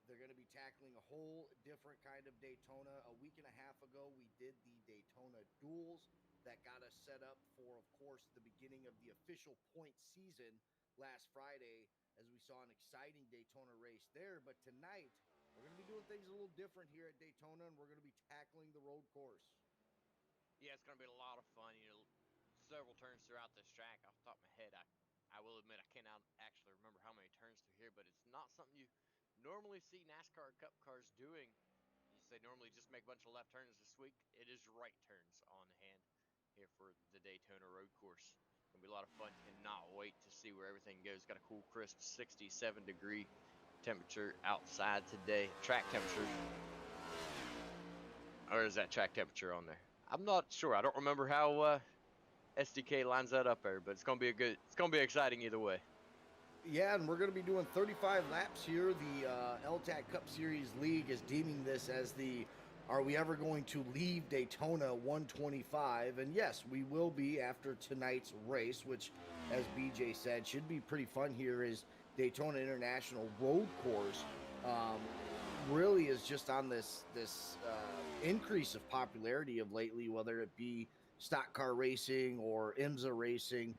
They're going to be tackling a whole different kind of Daytona. A week and a half ago, we did the Daytona duels that got us set up for, of course, the beginning of the official point season last Friday, as we saw an exciting Daytona race there. But tonight, we're going to be doing things a little different here at Daytona, and we're going to be tackling the road course. Yeah, it's going to be a lot of fun. Several turns throughout this track. Off the top of my head, I will admit I cannot actually remember how many turns through here, but it's not something you normally see NASCAR Cup cars doing. You say normally just make a bunch of left turns this week. It is right turns on hand here for the Daytona road course. Gonna be a lot of fun. Cannot wait to see where everything goes. Got a cool, crisp 67-degree temperature outside today. Track temperature, or is that track temperature on there? I'm not sure. I don't remember how SDK lines that up there, but it's gonna be it's gonna be exciting either way. Yeah, and we're going to be doing 35 laps here. The L-TAC Cup Series League is deeming this as the "Are we ever going to leave Daytona 125?" And yes, we will be after tonight's race, which, as BJ said, should be pretty fun here. Is Daytona International Road Course really is just on this increase of popularity of lately, whether it be stock car racing or IMSA racing.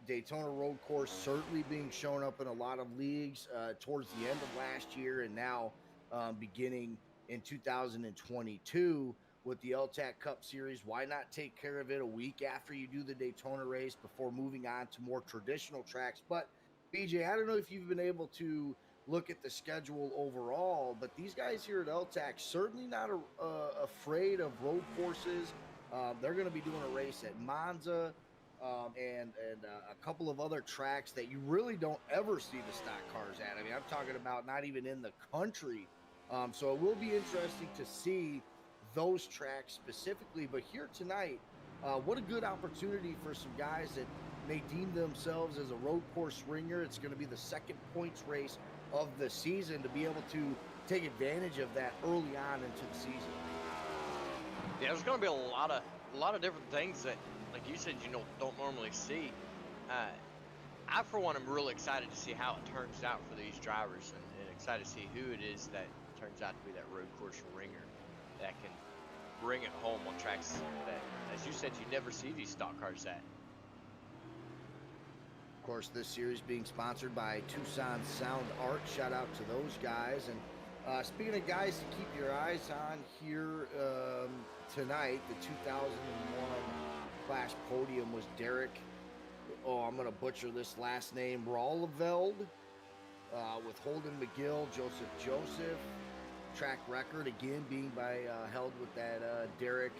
Daytona Road Course certainly being shown up in a lot of leagues towards the end of last year, and now beginning in 2022 with the L-TAC Cup Series. Why not take care of it a week after you do the Daytona race before moving on to more traditional tracks? But BJ, I don't know if you've been able to look at the schedule overall, but these guys here at L-TAC certainly not afraid of road courses. They're going to be doing a race at Monza, and a couple of other tracks that you really don't ever see the stock cars at. I mean, I'm talking about not even in the country. So it will be interesting to see those tracks specifically. But here tonight, what a good opportunity for some guys that may deem themselves as a road course ringer. It's going to be the second points race of the season to be able to take advantage of that early on into the season. Yeah, there's gonna be a lot of different things that, like you said, don't normally see. Uh, I, for one, am really excited to see how it turns out for these drivers, and excited to see who it is that turns out to be that road course ringer that can bring it home on tracks that, as you said, you never see these stock cars at. Of course, this series being sponsored by Tucson Sound Art. Shout out to those guys. And speaking of guys to keep your eyes on here tonight, the 2001 Clash Podium was Derek. Oh, I'm going to butcher this last name. Rolleveld with Holden McGill, Joseph. Track record again being held with that Derek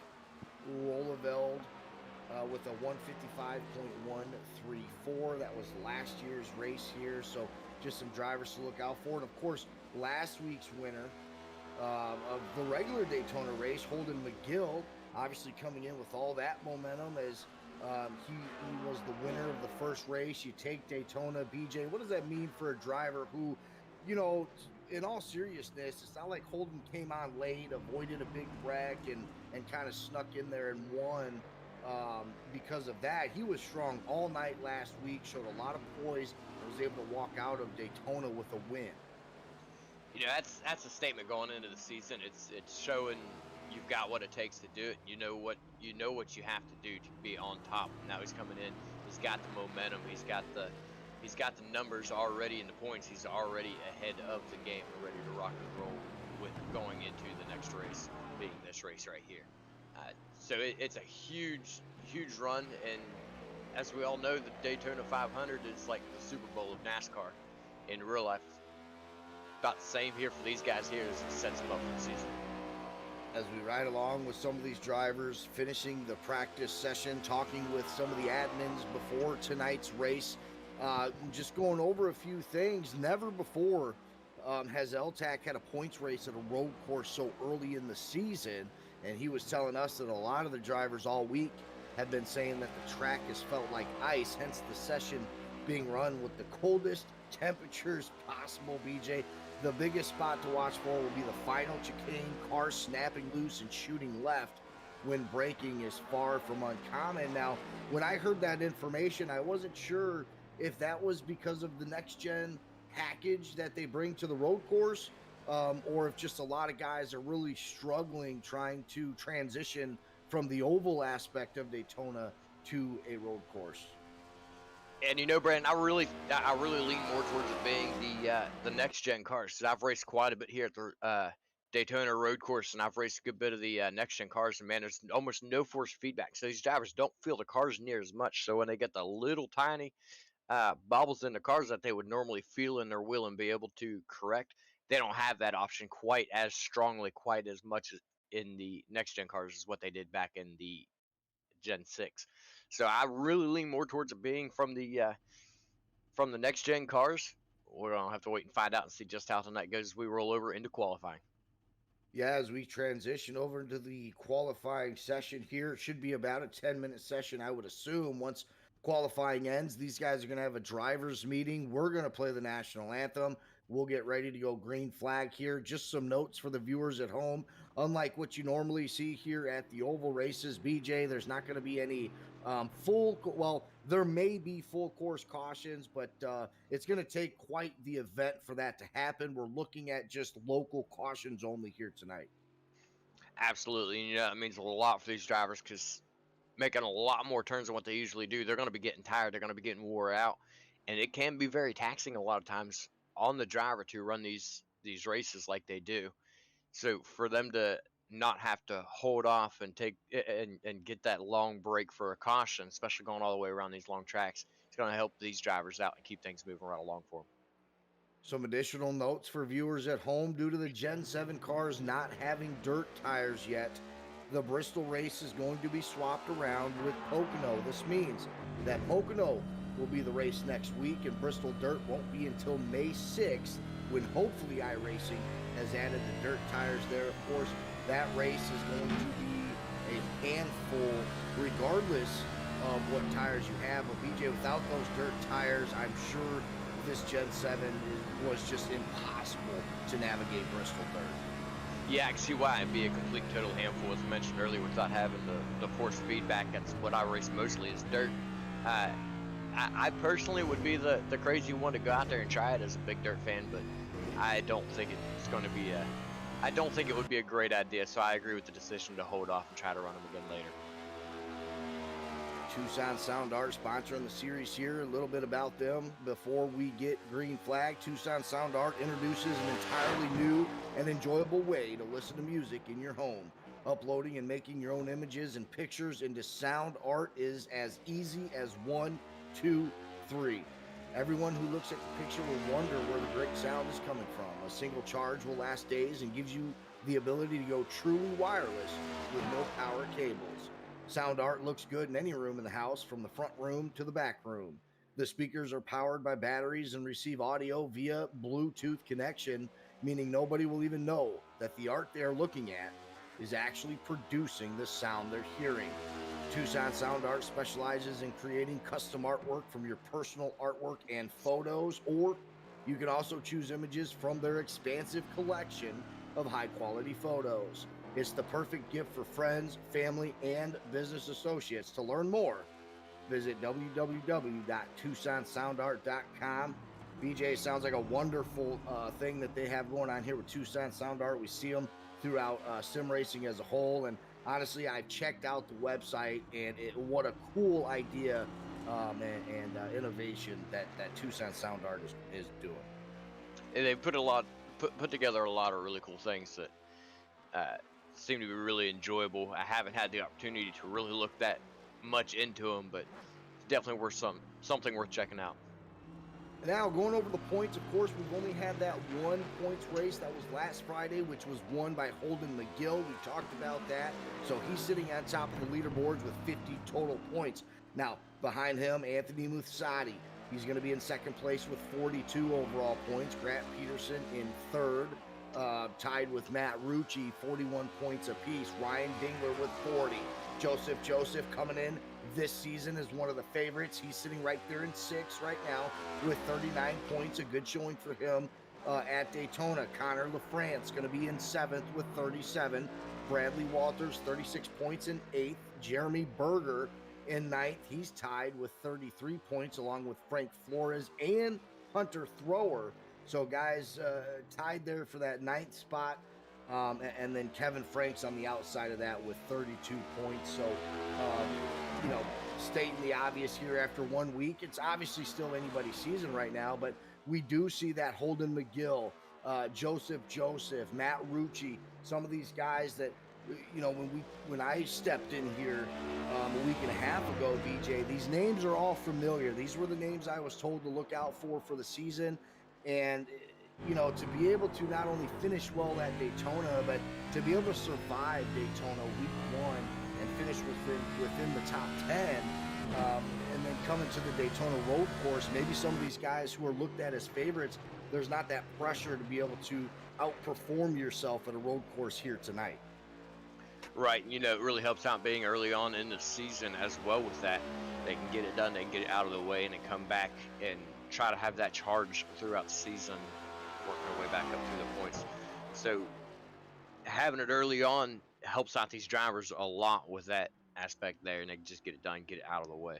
Rolleveld with a 155.134. That was last year's race here. So just some drivers to look out for. And of course, last week's winner of the regular Daytona race, Holden McGill, obviously coming in with all that momentum as he was the winner of the first race. You take Daytona, BJ. What does that mean for a driver who, in all seriousness, it's not like Holden came on late, avoided a big wreck, and kind of snuck in there and won because of that. He was strong all night last week, showed a lot of poise, and was able to walk out of Daytona with a win. That's a statement going into the season. It's showing you've got what it takes to do it. You know what you have to do to be on top. Now he's coming in. He's got the momentum. He's got the numbers already in the points. He's already ahead of the game and ready to rock and roll with going into the next race, being this race right here. So it's a huge run, and as we all know, the Daytona 500 is like the Super Bowl of NASCAR in real life. About the same here for these guys here as it sets them up for the season. As we ride along with some of these drivers, finishing the practice session, talking with some of the admins before tonight's race, just going over a few things. Never before has L-TAC had a points race at a road course so early in the season, and he was telling us that a lot of the drivers all week have been saying that the track has felt like ice, hence the session being run with the coldest temperatures possible, BJ. The biggest spot to watch for will be the final chicane, cars snapping loose and shooting left when braking is far from uncommon. Now, when I heard that information, I wasn't sure if that was because of the next gen package that they bring to the road course, or if just a lot of guys are really struggling trying to transition from the oval aspect of Daytona to a road course. And Brandon, I really lean more towards it being the next gen cars. 'Cause I've raced quite a bit here at the Daytona road course, and I've raced a good bit of the next gen cars. And man, there's almost no force feedback, so these drivers don't feel the cars near as much. So when they get the little tiny bobbles in the cars that they would normally feel in their wheel and be able to correct, they don't have that option quite as strongly, quite as much as in the next gen cars as what they did back in the Gen 6. So I really lean more towards it being from the next gen cars. We're gonna have to wait and find out and see just how tonight goes as we roll over into qualifying. Yeah, as we transition over into the qualifying session here, it should be about a 10-minute session, I would assume. Once qualifying ends, these guys are going to have a driver's meeting. We're going to play the national anthem. We'll get ready to go green flag here. Just some notes for the viewers at home. Unlike what you normally see here at the oval races, BJ, there's not going to be any there may be full course cautions, but it's going to take quite the event for that to happen. We're looking at just local cautions only here tonight. Absolutely, it means a lot for these drivers because making a lot more turns than what they usually do, they're going to be getting tired. They're going to be getting wore out, and it can be very taxing a lot of times on the driver to run these races like they do. So for them to not have to hold off and take and get that long break for a caution, especially going all the way around these long tracks, it's going to help these drivers out and keep things moving right along for them. Some additional notes for viewers at home. Due to the Gen 7 cars not having dirt tires yet, the Bristol race is going to be swapped around with Pocono. This means that Pocono will be the race next week, and Bristol Dirt won't be until May 6th, when hopefully iRacing has added the dirt tires there. Of course, that race is going to be a handful regardless of what tires you have. But BJ, without those dirt tires, I'm sure this Gen 7 was just impossible to navigate Bristol Dirt. Yeah, I can see why it'd be a complete total handful, as mentioned earlier, without having the force feedback. That's what I race mostly is dirt. I personally would be the crazy one to go out there and try it as a big dirt fan, but I don't think it's going to be I don't think it would be a great idea, so I agree with the decision to hold off and try to run them again later. Tucson Sound Art sponsoring the series here. A little bit about them before we get green flag. Tucson Sound Art introduces an entirely new and enjoyable way to listen to music in your home. Uploading and making your own images and pictures into Sound Art is as easy as 1, 2, 3. Everyone who looks at the picture will wonder where the great sound is coming from. A single charge will last days and gives you the ability to go truly wireless with no power cables. Sound Art looks good in any room in the house, from the front room to the back room. The speakers are powered by batteries and receive audio via Bluetooth connection, meaning nobody will even know that the art they are looking at is actually producing the sound they're hearing. Tucson Sound Art specializes in creating custom artwork from your personal artwork and photos, or you can also choose images from their expansive collection of high-quality photos. It's the perfect gift for friends, family, and business associates. To learn more, visit www.tucsonsoundart.com. BJ, sounds like a wonderful thing that they have going on here with Tucson Sound Art. We see them throughout sim racing as a whole, and honestly, I've checked out the website, and what a cool idea and innovation that Tucson Sound Art is doing. And they put together a lot of really cool things that seem to be really enjoyable. I haven't had the opportunity to really look that much into them, but it's definitely worth something worth checking out. Now, going over the points, of course, we've only had that one points race. That was last Friday, which was won by Holden McGill. We talked about that. So he's sitting on top of the leaderboards with 50 total points. Now, behind him, Anthony Muthsadi. He's going to be in second place with 42 overall points. Grant Peterson in third, tied with Matt Rucci, 41 points apiece. Ryan Dingler with 40. Joseph coming in this season is one of the favorites. He's sitting right there in sixth right now with 39 points. A good showing for him at Daytona. Connor LaFrance going to be in seventh with 37. Bradley Walters, 36 points in eighth. Jeremy Berger in ninth. He's tied with 33 points along with Frank Flores and Hunter Thrower So guys tied there for that 9th spot. And then Kevin Franks on the outside of that with 32 points. So, you know, stating the obvious here after 1 week, it's obviously still anybody's season right now, but we do see that Holden McGill, Joseph, Matt Rucci, some of these guys that, you know, when I stepped in here a week and a half ago, BJ, these names are all familiar. These were the names I was told to look out for the season. And, you know, to be able to not only finish well at Daytona, but to be able to survive Daytona week 1 and finish within the top 10, and then coming to the Daytona road course, maybe some of these guys who are looked at as favorites, there's not that pressure to be able to outperform yourself at a road course here tonight. Right, you know, it really helps out being early on in the season as well with that. They can get it done, they can get it out of the way, and then come back and try to have that charge throughout the season, working our way back up through the points. So having it early on helps out these drivers a lot with that aspect there, and they can just get it done, get it out of the way.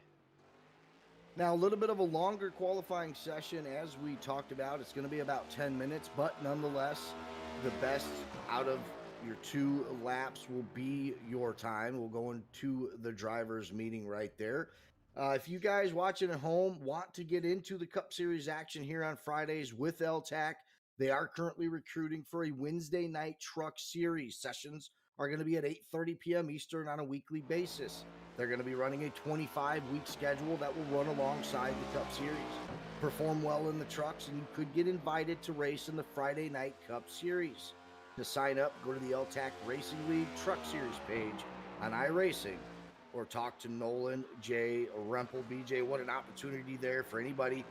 Now, a little bit of a longer qualifying session, as we talked about. It's going to be about 10 minutes, but nonetheless, the best out of your 2 laps will be your time. We'll go into the drivers' meeting right there. If you guys watching at home want to get into the Cup Series action here on Fridays with L-TAC, they are currently recruiting for a Wednesday night truck series. Sessions are going to be at 8:30 p.m. Eastern on a weekly basis. They're going to be running a 25-week schedule that will run alongside the Cup Series. Perform well in the trucks, and you could get invited to race in the Friday Night Cup Series. To sign up, go to the L-TAC Racing League Truck Series page on iRacing, or talk to Nolan J. Rempel. BJ, what an opportunity there for anybody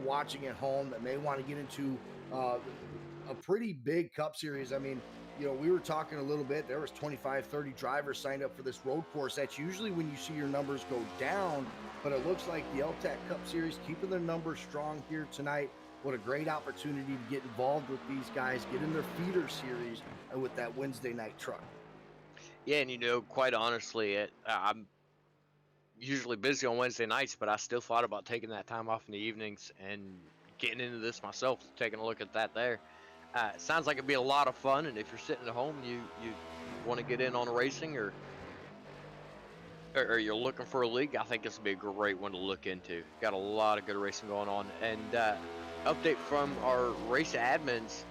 watching at home that may want to get into a pretty big Cup Series. I mean, you know, we were talking a little bit, there was 25, 30 drivers signed up for this road course. That's usually when you see your numbers go down, but it looks like the L-TAC Cup Series keeping their numbers strong here tonight. What a great opportunity to get involved with these guys, get in their feeder series with that Wednesday night truck. Yeah, and you know, quite honestly, I'm usually busy on Wednesday nights, but I still thought about taking that time off in the evenings and getting into this myself, taking a look at that there. It sounds like it'd be a lot of fun, and if you're sitting at home, you want to get in on racing, or you're looking for a league, I think this would be a great one to look into. Got a lot of good racing going on. And update from our race admins,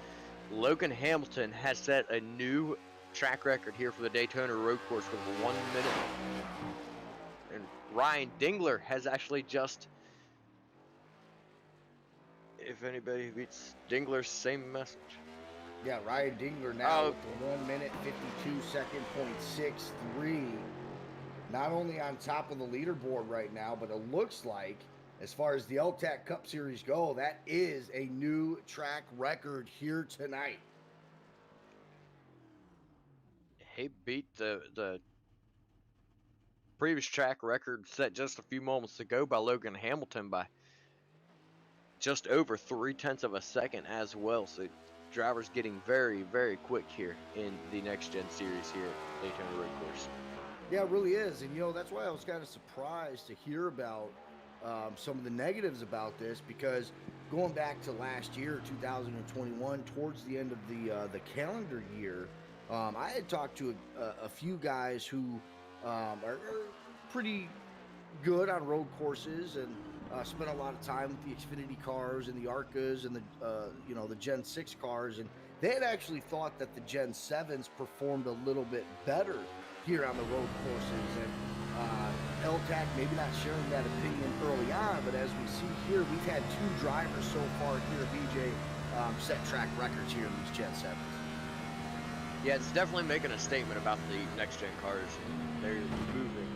Logan Hamilton has set a new track record here for the Daytona road course with 1 minute. And Ryan Dingler has actually just, if anybody beats Dingler, same message. Yeah, Ryan Dingler now with the 1 minute 52 second .63. Not only on top of the leaderboard right now, but it looks like, as far as the L-TAC Cup Series go, that is a new track record here tonight. He beat the previous track record set just a few moments ago by Logan Hamilton by just over 0.3 of a second as well. So drivers getting very, very quick here in the Next Gen Series here at Daytona Road Course. Yeah, it really is. And, you know, that's why I was kind of surprised to hear about some of the negatives about this, because going back to last year, 2021, towards the end of the calendar year, I had talked to a few guys who are pretty good on road courses and spent a lot of time with the Xfinity cars and the ARCAs and the Gen 6 cars, and they had actually thought that the Gen 7s performed a little bit better here on the road courses. And L-TAC maybe not sharing that opinion early on, but as we see here, we've had 2 drivers so far here, BJ, set track records here in these Gen 7s. Yeah, it's definitely making a statement about the next gen cars. They're moving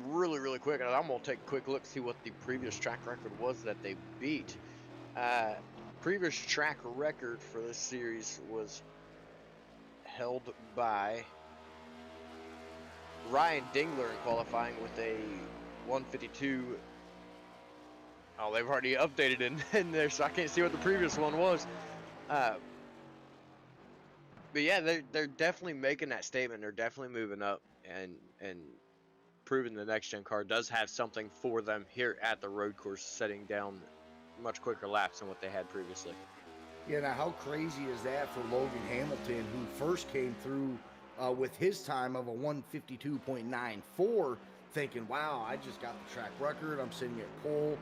really, really quick. And I'm going to take a quick look, see what the previous track record was that they beat. Previous track record for this series was held by Ryan Dingler in qualifying with a 152. Oh, they've already updated in there, so I can't see what the previous one was. But yeah, they're definitely making that statement. They're definitely moving up and proving the next gen car does have something for them here at the road course, setting down much quicker laps than what they had previously. Yeah, now how crazy is that for Logan Hamilton, who first came through with his time of a 152.94, thinking, "Wow, I just got the track record. I'm sitting at pole.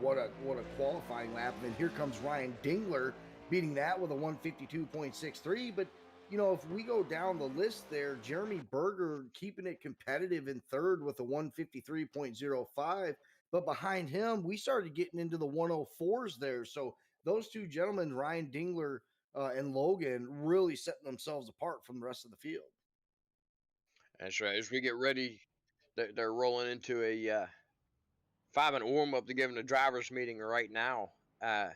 What a qualifying lap." And then here comes Ryan Dingler beating that with a 152.63. But if we go down the list there, Jeremy Berger keeping it competitive in third with a 153.05. But behind him, we started getting into the 104s there. So those two gentlemen, Ryan Dingler and Logan, really setting themselves apart from the rest of the field. That's right. As we get ready, they're rolling into a 5-minute warm up to give them the drivers meeting right now. I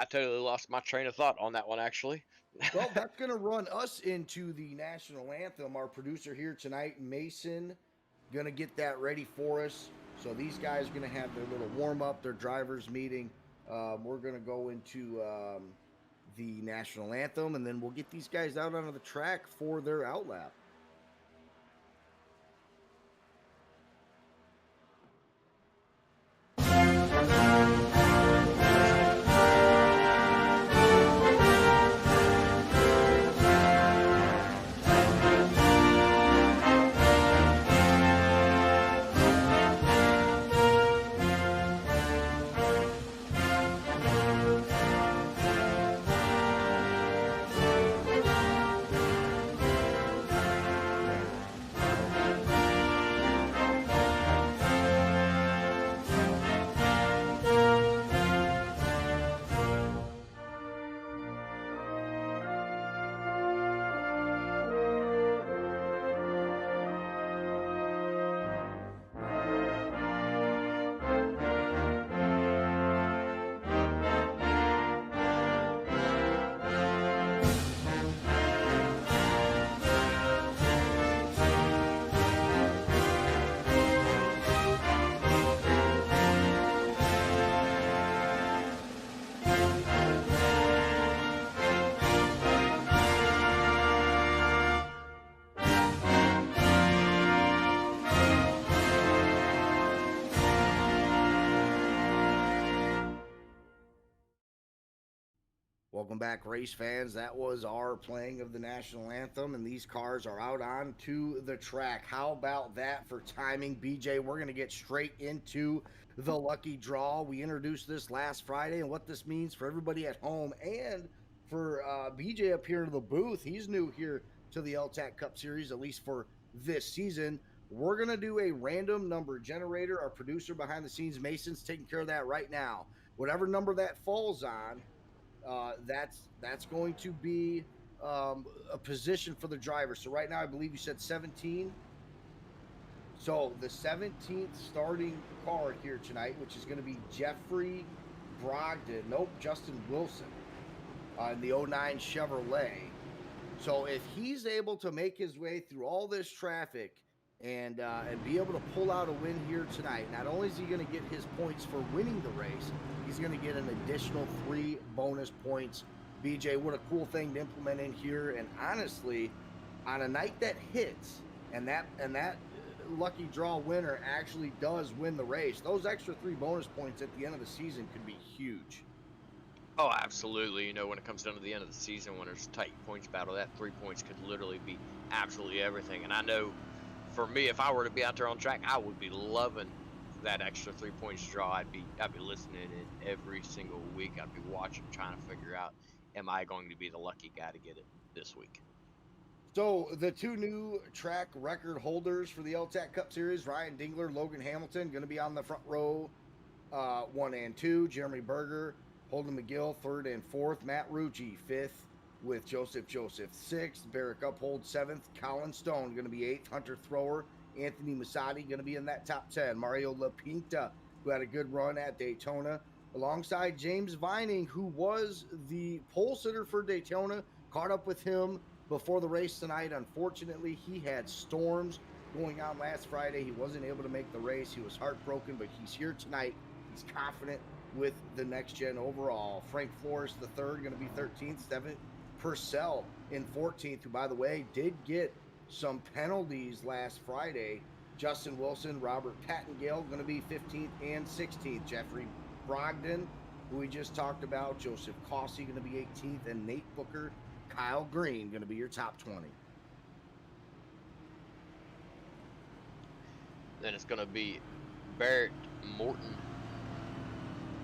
totally lost my train of thought on that one, actually. Well, that's going to run us into the national anthem. Our producer here tonight, Mason, going to get that ready for us. So these guys are going to have their little warm up, their drivers meeting. We're going to go into the national anthem, and then we'll get these guys out onto the track for their outlap. Welcome back, race fans. That was our playing of the national anthem, and these cars are out onto the track. How about that for timing, BJ? We're going to get straight into the lucky draw. We introduced this last Friday and what this means for everybody at home and for BJ up here in the booth. He's new here to the L-TAC Cup Series, at least for this season. We're going to do a random number generator. Our producer behind the scenes, Mason's taking care of that right now. Whatever number that falls on, that's going to be a position for the driver. So right now, I believe you said 17. So the 17th starting car here tonight, which is going to be Jeffrey Justin Wilson in the 09 Chevrolet. So if he's able to make his way through all this traffic and be able to pull out a win here tonight, not only is he going to get his points for winning the race, he's going to get an additional 3 bonus points. BJ, what a cool thing to implement in here. And honestly, on a night that hits and that lucky draw winner actually does win the race, those extra 3 bonus points at the end of the season could be huge. Oh, absolutely. When it comes down to the end of the season, when there's a tight points battle, that 3 points could literally be absolutely everything. And I know for me, if I were to be out there on track, I would be loving that extra 3 points draw. I'd be listening in every single week. I'd be watching, trying to figure out, am I going to be the lucky guy to get it this week? So the 2 new track record holders for the L-TAC Cup Series, Ryan Dingler, Logan Hamilton, going to be on the front row 1 and 2. Jeremy Berger, Holden McGill 3rd and 4th. Matt Rucci 5th with Joseph 6th. Barrick Uphold 7th. Colin Stone going to be 8th. Hunter Thrower, Anthony Masati going to be in that top 10. Mario LaPinta, who had a good run at Daytona, alongside James Vining, who was the pole sitter for Daytona. Caught up with him before the race tonight. Unfortunately, he had storms going on last Friday. He wasn't able to make the race. He was heartbroken, but he's here tonight. He's confident with the next gen overall. Frank Flores the third, going to be 13th. 7th, Purcell in 14th, who, by the way, did get some penalties last Friday Justin Wilson, Robert Pattengale going to be 15th and 16th. Jeffrey Brogdon, who we just talked about, Joseph Causey going to be 18th, and Nate Booker, Kyle Green going to be your top 20. Then it's going to be Barrett Morton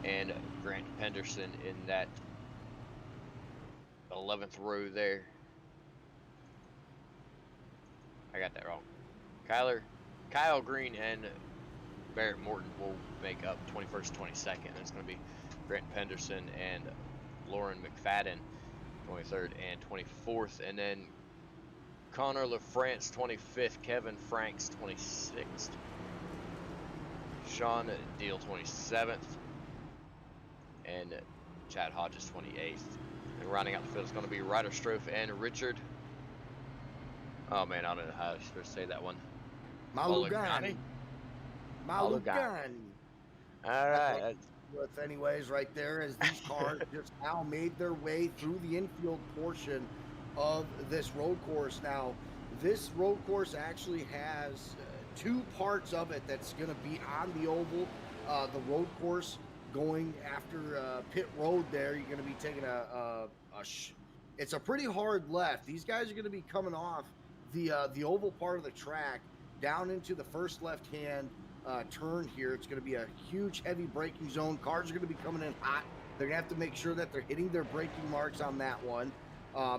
and Grant Penderson in that 11th row there. I got that wrong. Kyle Green and Barrett Morton will make up 21st, 22nd. It's going to be Grant Penderson and Lauren McFadden, 23rd and 24th. And then Connor LaFrance, 25th. Kevin Franks, 26th. Sean Deal, 27th. And Chad Hodges, 28th. And rounding out the field is going to be Ryder Strofe and Richard. Oh man, I don't know how I'm supposed to say that one. Malugani. All right. With anyways, right there, as these cars just now made their way through the infield portion of this road course. Now, this road course actually has two parts of it that's going to be on the oval. The road course going after pit road there, you're going to be taking it's a pretty hard left. These guys are going to be coming off the oval part of the track down into the first left-hand turn here. It's going to be a huge heavy braking zone. Cars are going to be coming in hot. They're going to have to make sure that they're hitting their braking marks on that one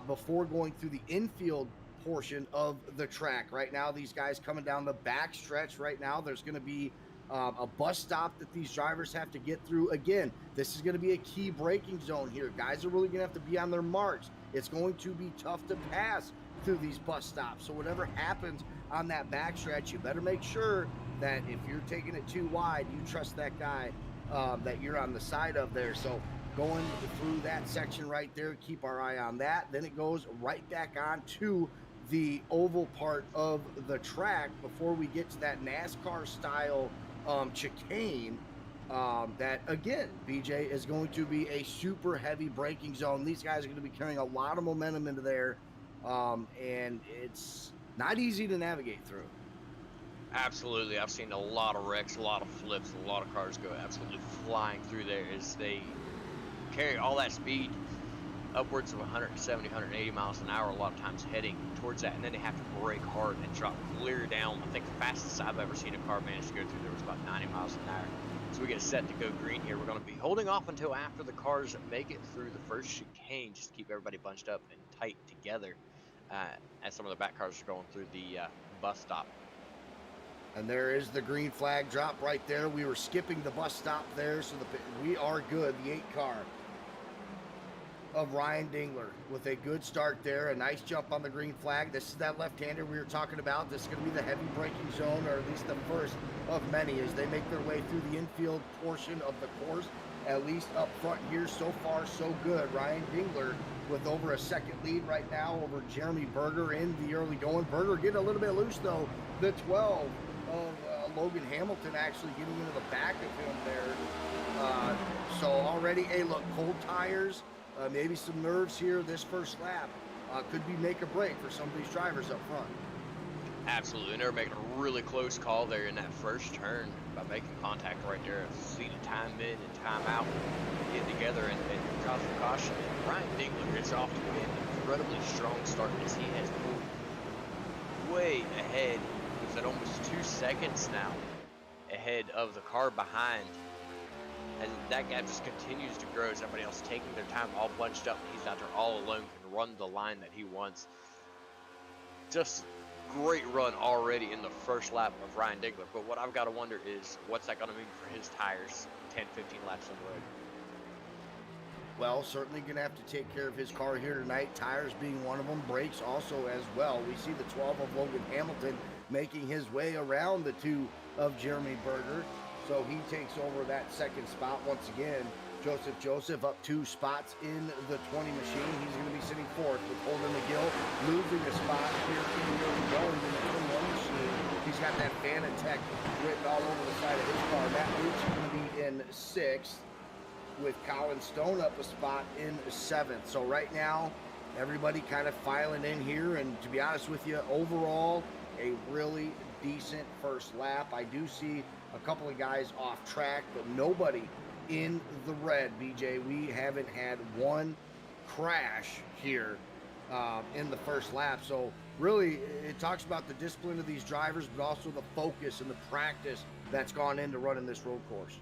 before going through the infield portion of the track. Right now, these guys coming down the back stretch right now, there's going to be a bus stop that these drivers have to get through. Again, this is going to be a key braking zone here. Guys are really going to have to be on their marks. It's going to be tough to pass through these bus stops. So whatever happens on that back stretch, you better make sure that if you're taking it too wide, you trust that guy that you're on the side of there. So going through that section right there, keep our eye on that. Then it goes right back on to the oval part of the track before we get to that NASCAR style chicane that, again, BJ, is going to be a super heavy braking zone. These guys are going to be carrying a lot of momentum into there, and it's not easy to navigate through. Absolutely. I've seen a lot of wrecks, a lot of flips, a lot of cars go absolutely flying through there as they carry all that speed, upwards of 170, 180 miles an hour, a lot of times heading towards that, and then they have to brake hard and drop clear down. I think the fastest I've ever seen a car manage to go through there was about 90 miles an hour. So we get set to go green here. We're going to be holding off until after the cars make it through the first chicane, just to keep everybody bunched up and tight together as some of the back cars are going through the bus stop. And there is the green flag drop right there. We were skipping the bus stop there, so we are good. The 8 car of Ryan Dingler with a good start there. A nice jump on the green flag. This is that left-hander we were talking about. This is going to be the heavy braking zone, or at least the first of many, as they make their way through the infield portion of the course. At least up front here, so far so good. Ryan Dingler with over a second lead right now over Jeremy Berger in the early going. Berger getting a little bit loose though. The 12 of Logan Hamilton actually getting into the back of him there. So already, hey, look, cold tires, maybe some nerves here this first lap could be make or break for some of these drivers up front. Absolutely, and they're making a really close call there in that first turn by making contact right there. See the time in and time out, get together and cause the caution. And Ryan Dingler gets off to an incredibly strong start as he has pulled way ahead. He's at almost 2 seconds now ahead of the car behind. And that gap just continues to grow as everybody else taking their time, all bunched up. He's out there all alone, can run the line that he wants. Just great run already in the first lap of Ryan Dingler. But what I've got to wonder is, what's that going to mean for his tires 10, 15 laps on the road? Well, certainly going to have to take care of his car here tonight. Tires being one of them. Brakes also as well. We see the 12 of Logan Hamilton making his way around the 2 of Jeremy Berger. So he takes over that second spot once again. Joseph up 2 spots in the 20 machine. He's going to be sitting 4th with Holden McGill losing a spot here in the early going in the 21 machine. He's got that Fanatec written all over the side of his car. Matt Luke's going to be in 6th with Colin Stone up a spot in 7th. So right now, everybody kind of filing in here. And to be honest with you, overall, a really decent first lap. I do see a couple of guys off track, but nobody in the red, BJ. We haven't had one crash here in the first lap. So really, it talks about the discipline of these drivers, but also the focus and the practice that's gone into running this road course.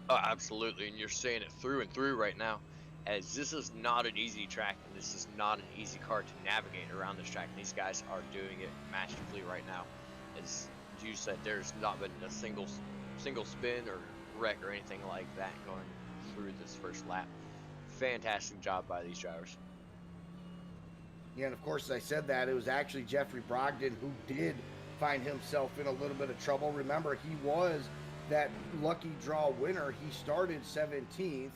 Oh, absolutely, and you're seeing it through and through right now, as this is not an easy track, and this is not an easy car to navigate around this track. And these guys are doing it masterfully right now. As you said, there's not been a single spin or wreck or anything like that going through this first lap. Fantastic job by these drivers. Yeah, and of course, as I said that, it was actually Jeffrey Brogdon who did find himself in a little bit of trouble. Remember, he was that lucky draw winner. He started 17th.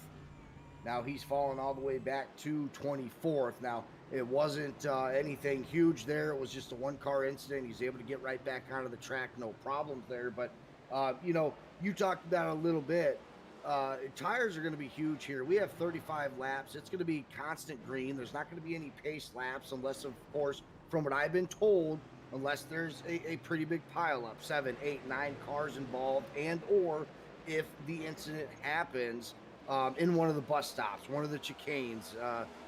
Now he's fallen all the way back to 24th. Now, it wasn't anything huge there. It was just a one-car incident. He's able to get right back onto the track, no problems there. But, you know, you talked about it a little bit. Tires are going to be huge here. We have 35 laps. It's going to be constant green. There's not going to be any pace laps unless, of course, from what I've been told, unless there's a pretty big pileup, 7, 8, 9 cars involved, and or if the incident happens in one of the bus stops, one of the chicanes,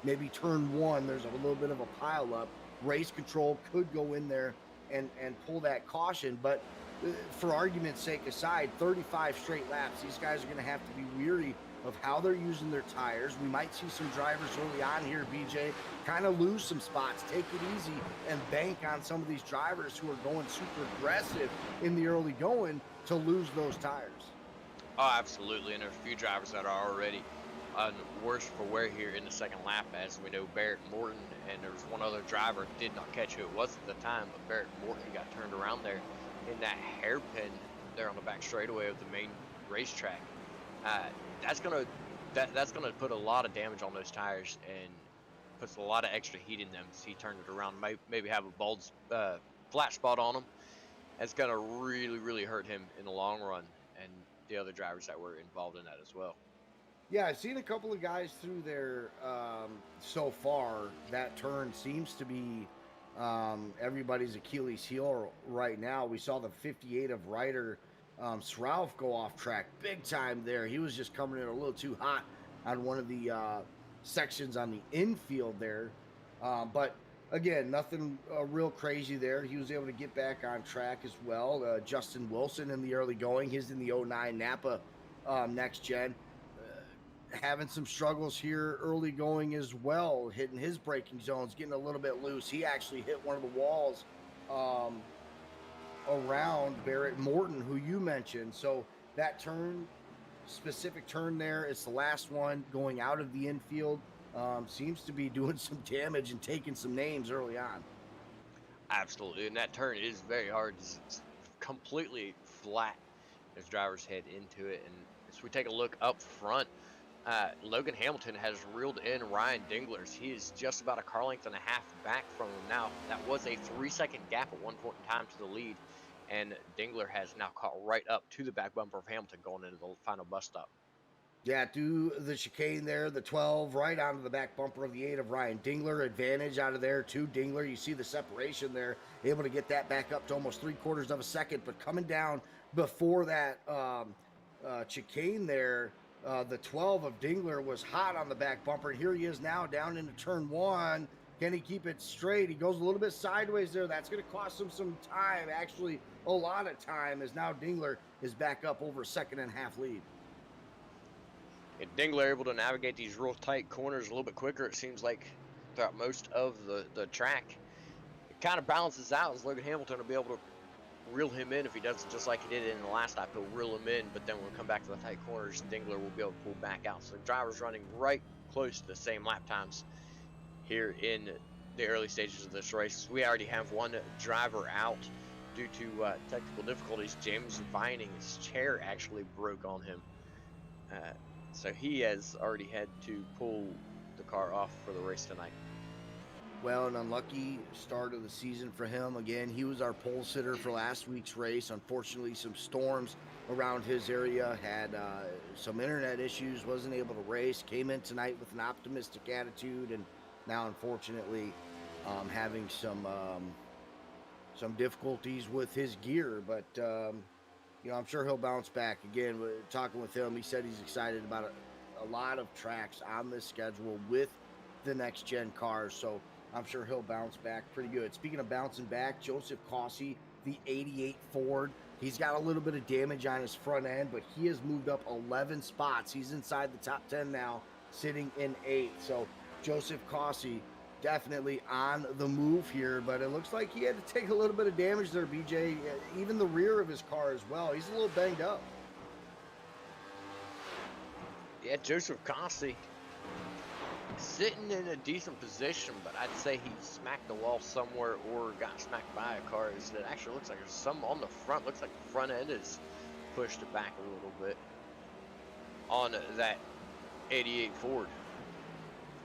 maybe turn 1, there's a little bit of a pileup. Race control could go in there and pull that caution, but for argument's sake aside, 35 straight laps, these guys are going to have to be weary of how they're using their tires. We might see some drivers early on here, BJ, kind of lose some spots, take it easy, and bank on some of these drivers who are going super aggressive in the early going to lose those tires. Oh, absolutely, and there's a few drivers that are already worse for wear here in the second lap, as we know Barrett Morton, and there was one other driver, did not catch who it was at the time, but Barrett Morton got turned around there in that hairpin there on the back straightaway of the main racetrack. That's gonna put a lot of damage on those tires and puts a lot of extra heat in them. So he turned it around, maybe have a bald flat spot on him. That's gonna really hurt him in the long run, and the other drivers that were involved in that as well. Yeah, I've seen a couple of guys through there so far. That turn seems to be everybody's Achilles heel right now. We saw the 58 of Ryder Srauf go off track big time there. He was just coming in a little too hot on one of the sections on the infield there. But again, nothing real crazy there. He was able to get back on track as well. Justin Wilson in the early going. He's in the 09 Napa next gen. Having some struggles here early going as well, hitting his braking zones, getting a little bit loose. He actually hit one of the walls around Barrett Morton, who you mentioned. So that specific turn there, it's the last one going out of the infield. Seems to be doing some damage and taking some names early on. Absolutely, and that turn is very hard. It's completely flat as drivers head into it. And as we take a look up front, Logan Hamilton has reeled in Ryan Dinglers. He is just about a car length and a half back from him now. That was a 3-second gap at one point in time to the lead, and Dingler has now caught right up to the back bumper of Hamilton going into the final bus stop. Yeah, through the chicane there, the 12 right onto the back bumper of the 8 of Ryan Dingler. Advantage out of there to Dingler. You see the separation there, able to get that back up to almost 3/4 of a second, but coming down before that chicane there, the 12 of Dingler was hot on the back bumper, and here he is now down into turn 1. Can he keep it straight? He goes a little bit sideways there. That's going to cost him some time, actually a lot of time, as now Dingler is back up over a 1.5-second lead. And Dingler able to navigate these real tight corners a little bit quicker, it seems like, throughout most of the track. It kind of balances out, as Logan Hamilton will be able to reel him in if he does it just like he did in the last lap. He'll reel him in, but then when we come back to the tight corners, Dingler will be able to pull back out. So the driver's running right close to the same lap times here in the early stages of this race. We already have one driver out due to technical difficulties. James Vining's chair actually broke on him. So he has already had to pull the car off for the race tonight. Well, an unlucky start of the season for him. Again, he was our pole sitter for last week's race. Unfortunately, some storms around his area, had some internet issues, wasn't able to race, came in tonight with an optimistic attitude, and now unfortunately having some some difficulties with his gear, but you know, I'm sure he'll bounce back. Again, talking with him, he said he's excited about a lot of tracks on this schedule with the next gen cars, so I'm sure he'll bounce back pretty good. Speaking of bouncing back, Joseph Causey, the 88 Ford, he's got a little bit of damage on his front end, but he has moved up 11 spots. He's inside the top 10 now, sitting in 8th. So Joseph Causey definitely on the move here, but it looks like he had to take a little bit of damage there, BJ. Even the rear of his car as well. He's a little banged up. Yeah, Joseph Causey sitting in a decent position, but I'd say he smacked the wall somewhere or got smacked by a car. It actually looks like there's some on the front. Looks like the front end is pushed back a little bit on that 88 Ford.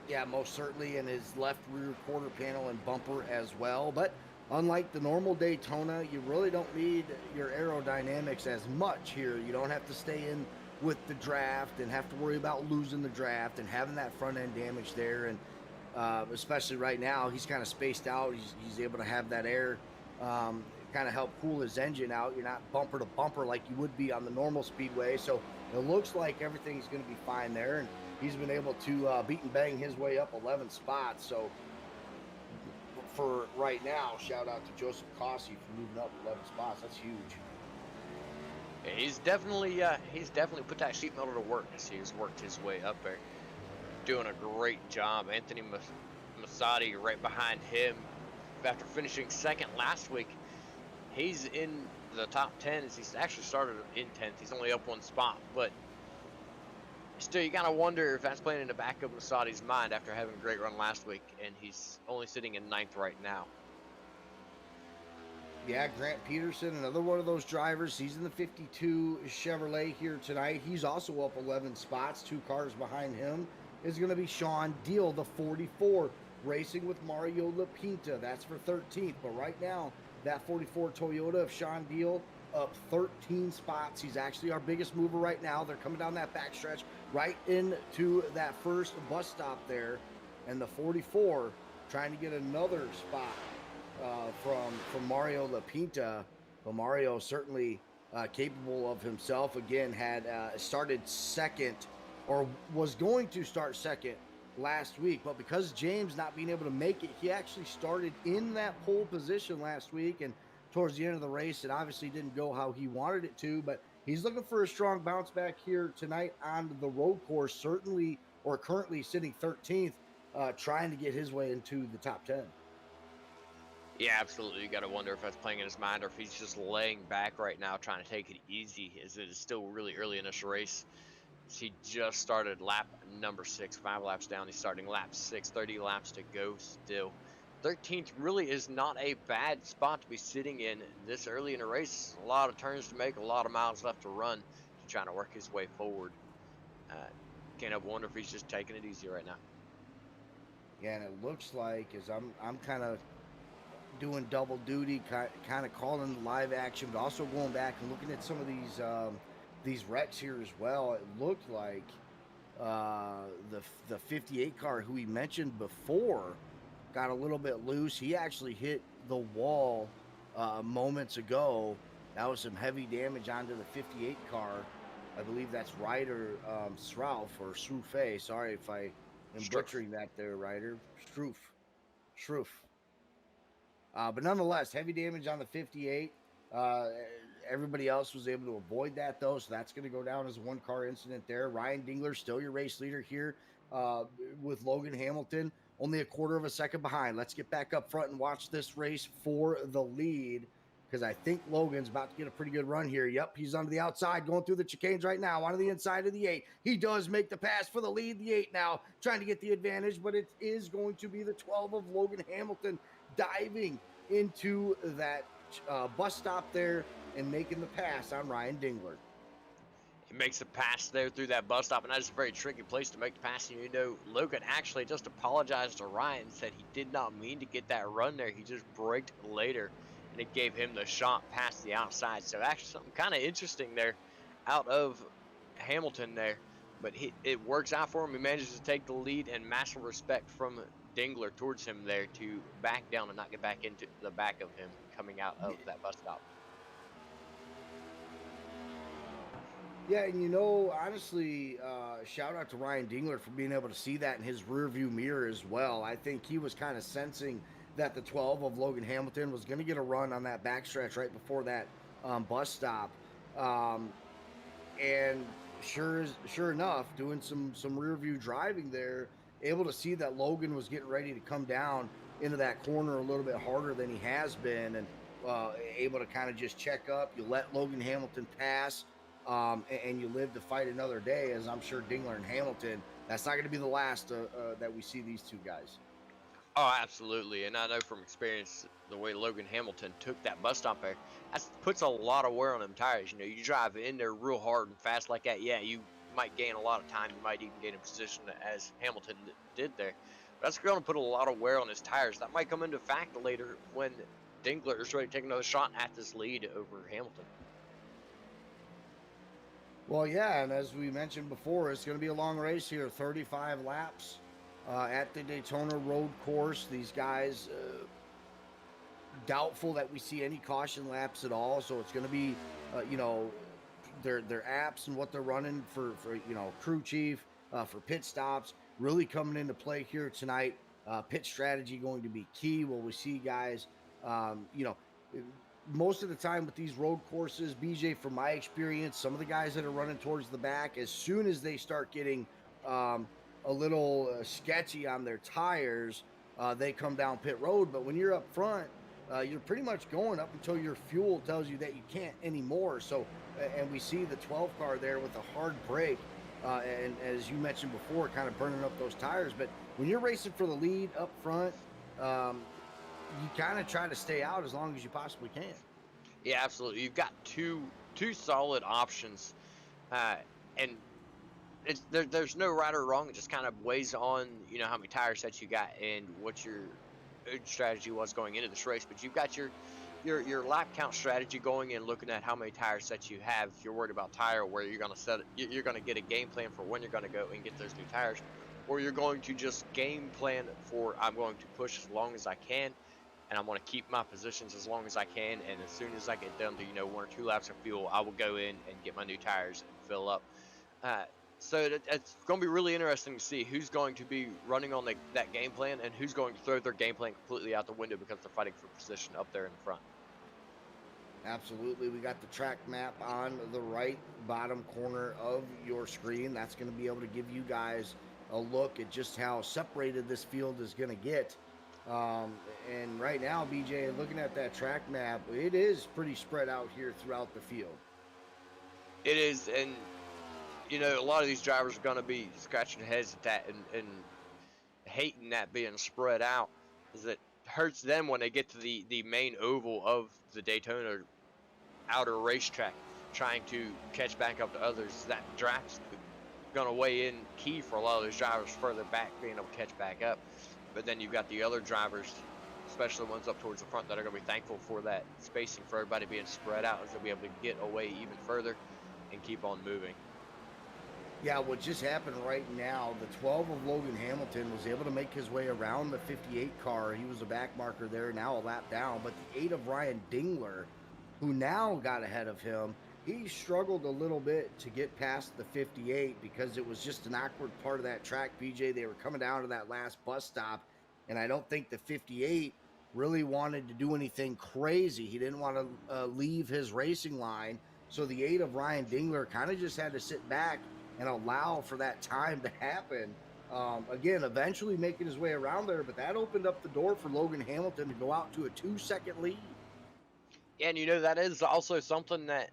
Yeah, most certainly, in his left rear quarter panel and bumper as well. But unlike the normal Daytona, you really don't need your aerodynamics as much here. You don't have to stay in with the draft and have to worry about losing the draft and having that front end damage there. And especially right now, he's kind of spaced out. He's able to have that air kind of help cool his engine out. You're not bumper to bumper like you would be on the normal speedway. So it looks like everything's going to be fine there. And he's been able to beat and bang his way up 11 spots. So for right now, shout out to Joseph Causey for moving up 11 spots. That's huge. Yeah, he's definitely put that sheet metal to work as he's worked his way up there. Doing a great job. Anthony Massotti right behind him. After finishing second last week, he's in the top 10 as he's actually started in 10th. He's only up 1 spot, but still, you gotta wonder if that's playing in the back of Massotti's mind after having a great run last week, and he's only sitting in 9th right now. Yeah, Grant Peterson, another one of those drivers. He's in the 52 Chevrolet here tonight. He's also up 11 spots. 2 cars behind him is going to be Sean Deal, the 44, racing with Mario Lapinta. That's for 13th. But right now, that 44 Toyota of Sean Deal up 13 spots. He's actually our biggest mover right now. They're coming down that backstretch right into that first bus stop there. And the 44 trying to get another spot from Mario Lapinta. But Mario certainly capable of himself. Again, had started second, or was going to start second last week, but because James not being able to make it, he actually started in that pole position last week, and towards the end of the race, it obviously didn't go how he wanted it to, but he's looking for a strong bounce back here tonight on the road course, certainly, or currently sitting 13th, trying to get his way into the top 10. Yeah, absolutely. You got to wonder if that's playing in his mind or if he's just laying back right now trying to take it easy, as it is still really early in this race. He just started lap number 6, 5 laps down. He's starting lap 6, 30 laps to go still. 13th really is not a bad spot to be sitting in this early in the race. A lot of turns to make, a lot of miles left to run, to trying to work his way forward. Can't help wonder if he's just taking it easy right now. Yeah, and it looks like, as I'm kind of doing double duty, kind of calling the live action, but also going back and looking at some of these wrecks here as well. It looked like the 58 car who we mentioned before got a little bit loose. He actually hit the wall moments ago. That was some heavy damage onto the 58 car. I believe that's Ryder Sroof or Sroofe. Sorry if I am butchering that there, Ryder. Sroof. But nonetheless, heavy damage on the 58. Everybody else was able to avoid that, though, so that's going to go down as a one-car incident there. Ryan Dingler, still your race leader here with Logan Hamilton, only a quarter of a second behind. Let's get back up front and watch this race for the lead, because I think Logan's about to get a pretty good run here. Yep, he's on the outside, going through the chicanes right now, onto the inside of the 8. He does make the pass for the lead, the 8 now, trying to get the advantage, but it is going to be the 12 of Logan Hamilton diving into that bus stop there and making the pass on Ryan Dingler. He makes the pass there through that bus stop, and that's a very tricky place to make the pass. And you know, Logan actually just apologized to Ryan, said he did not mean to get that run there. He just braked later, and it gave him the shot past the outside. So actually something kind of interesting there out of Hamilton there. But it works out for him. He manages to take the lead, and massive respect from Dingler towards him there to back down and not get back into the back of him, coming out of that bus stop. Yeah, and you know, honestly, shout out to Ryan Dingler for being able to see that in his rearview mirror as well. I think he was kind of sensing that the 12 of Logan Hamilton was going to get a run on that backstretch right before that bus stop. Um, and sure enough, doing some rear view driving there, able to see that Logan was getting ready to come down into that corner a little bit harder than he has been, and able to kind of just check up. You let Logan Hamilton pass, and you live to fight another day. As I'm sure Dingler and Hamilton, that's not going to be the last that we see these two guys. Oh, absolutely. And I know from experience the way Logan Hamilton took that bus stop there, that puts a lot of wear on them tires. You know, you drive in there real hard and fast like that, yeah, you might gain a lot of time. You might even gain a position as Hamilton did there. But that's going to put a lot of wear on his tires. That might come into fact later when Dingler is ready to take another shot at this lead over Hamilton. Well, yeah, and as we mentioned before, it's going to be a long race here, 35 laps. At the Daytona road course, these guys, doubtful that we see any caution laps at all. So it's going to be, you know, their apps and what they're running for you know, crew chief, for pit stops, really coming into play here tonight. Pit strategy going to be key. Will we see guys, you know, most of the time with these road courses, BJ, from my experience, some of the guys that are running towards the back, as soon as they start getting a little sketchy on their tires, they come down pit road. But when you're up front, you're pretty much going up until your fuel tells you that you can't anymore. So, and we see the 12 car there with a hard brake, and as you mentioned before, kind of burning up those tires. But when you're racing for the lead up front, you kind of try to stay out as long as you possibly can. Yeah, absolutely. You've got two solid options, and there's no right or wrong. It just kind of weighs on, you know, how many tire sets you got and what your strategy was going into this race. But you've got your lap count strategy going in, looking at how many tire sets you have. If you're worried about tire, where you're going to set, you're going to get a game plan for when you're going to go and get those new tires, or you're going to just game plan for, I'm going to push as long as I can, and I'm going to keep my positions as long as I can. And as soon as I get down to, you know, 1 or 2 laps of fuel, I will go in and get my new tires and fill up. So it's going to be really interesting to see who's going to be running on that game plan and who's going to throw their game plan completely out the window because they're fighting for position up there in the front. Absolutely. We got the track map on the right bottom corner of your screen. That's going to be able to give you guys a look at just how separated this field is going to get. And right now, BJ, looking at that track map, it is pretty spread out here throughout the field. It is, and you know, a lot of these drivers are going to be scratching their heads at that and hating that being spread out, because it hurts them when they get to the main oval of the Daytona outer racetrack, trying to catch back up to others. That draft's going to weigh in key for a lot of those drivers further back being able to catch back up. But then you've got the other drivers, especially the ones up towards the front, that are going to be thankful for that spacing, for everybody being spread out, as they'll be able to get away even further and keep on moving. Yeah, what just happened right now, the 12 of Logan Hamilton was able to make his way around the 58 car. He was a back marker there, now a lap down. But the 8 of Ryan Dingler, who now got ahead of him, he struggled a little bit to get past the 58 because it was just an awkward part of that track, BJ. They were coming down to that last bus stop, and I don't think the 58 really wanted to do anything crazy. He didn't want to leave his racing line. So the 8 of Ryan Dingler kind of just had to sit back and allow for that time to happen. Again, eventually making his way around there, but that opened up the door for Logan Hamilton to go out to a 2-second lead. Yeah, and you know, that is also something that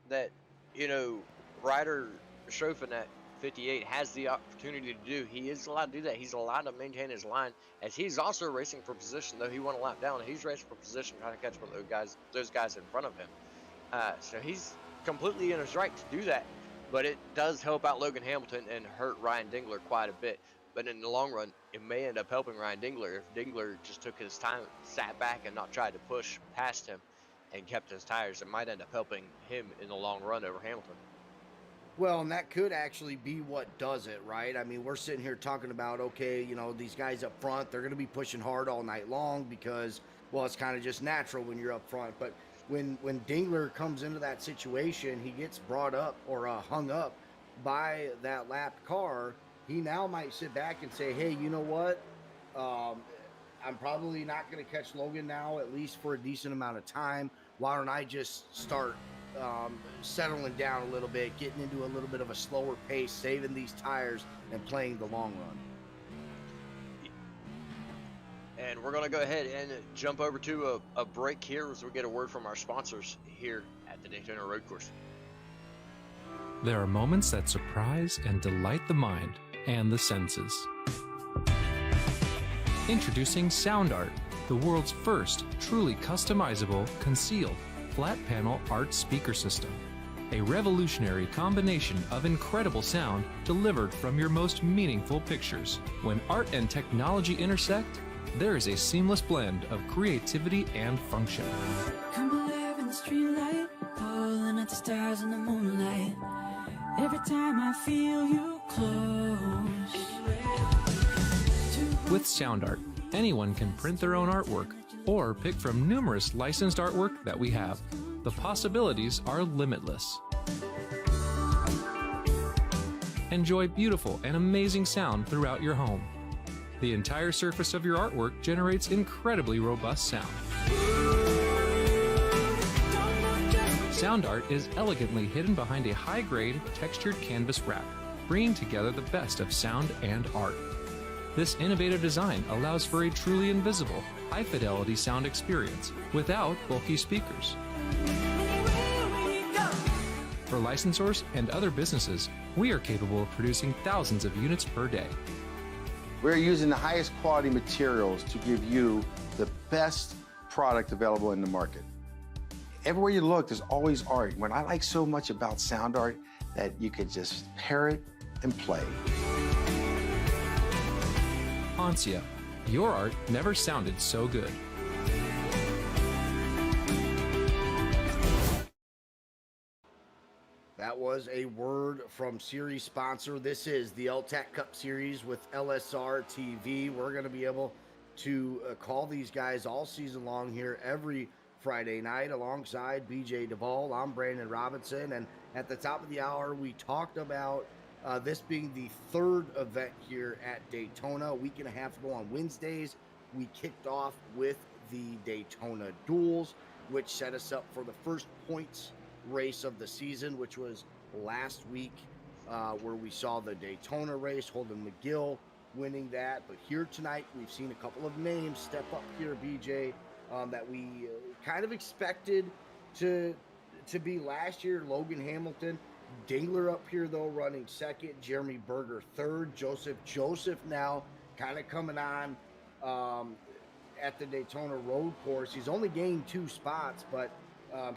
you know, Ryder Chaufin at 58 has the opportunity to do. He is allowed to do that. He's allowed to maintain his line, as he's also racing for position. Though he won a lap down, he's racing for position, trying to catch one of those guys in front of him. So he's completely in his right to do that. But it does help out Logan Hamilton and hurt Ryan Dingler quite a bit. But in the long run, it may end up helping Ryan Dingler if Dingler just took his time, sat back, and not tried to push past him and kept his tires. It might end up helping him in the long run over Hamilton. Well, and that could actually be what does it, right? I mean, we're sitting here talking about, okay, you know, these guys up front, they're going to be pushing hard all night long because well, it's kind of just natural when you're up front. But when Dingler comes into that situation, he gets brought up or hung up by that lapped car. He now might sit back and say, hey, you know what? Um, I'm probably not going to catch Logan now, at least for a decent amount of time. Why don't I just start settling down a little bit, getting into a little bit of a slower pace, saving these tires, and playing the long run. And we're going to go ahead and jump over to a break here as we get a word from our sponsors here at the Daytona Road Course. There are moments that surprise and delight the mind and the senses. Introducing Sound Art, the world's first truly customizable, concealed, flat panel art speaker system. A revolutionary combination of incredible sound delivered from your most meaningful pictures. When art and technology intersect, there is a seamless blend of creativity and function. Come alive in the streetlight, pulling at the stars in the moonlight. Every time I feel you close. With Sound Art, anyone can print their own artwork or pick from numerous licensed artwork that we have. The possibilities are limitless. Enjoy beautiful and amazing sound throughout your home. The entire surface of your artwork generates incredibly robust sound. Sound Art is elegantly hidden behind a high-grade, textured canvas wrap, bringing together the best of sound and art. This innovative design allows for a truly invisible, high-fidelity sound experience without bulky speakers. For licensors and other businesses, we are capable of producing thousands of units per day. We're using the highest quality materials to give you the best product available in the market. Everywhere you look, there's always art. What I like so much about Sound Art, that you could just pair it and play. Ansia, your art never sounded so good. That was a word from series sponsor. This is the L-TAC Cup Series with LSRTV. We're going to be able to call these guys all season long here every Friday night alongside BJ Duvall. I'm Brandon Robinson, and at the top of the hour, we talked about this being the third event here at Daytona. A week and a half ago on Wednesdays, we kicked off with the Daytona Duels, which set us up for the first points race of the season, which was last week, where we saw the Daytona race, Holden McGill winning that. But here tonight, we've seen a couple of names step up here, BJ, that we kind of expected to be last year. Logan Hamilton, Dingler up here though running second, Jeremy Berger third, Joseph now kind of coming on at the Daytona Road Course. He's only gained 2 spots, but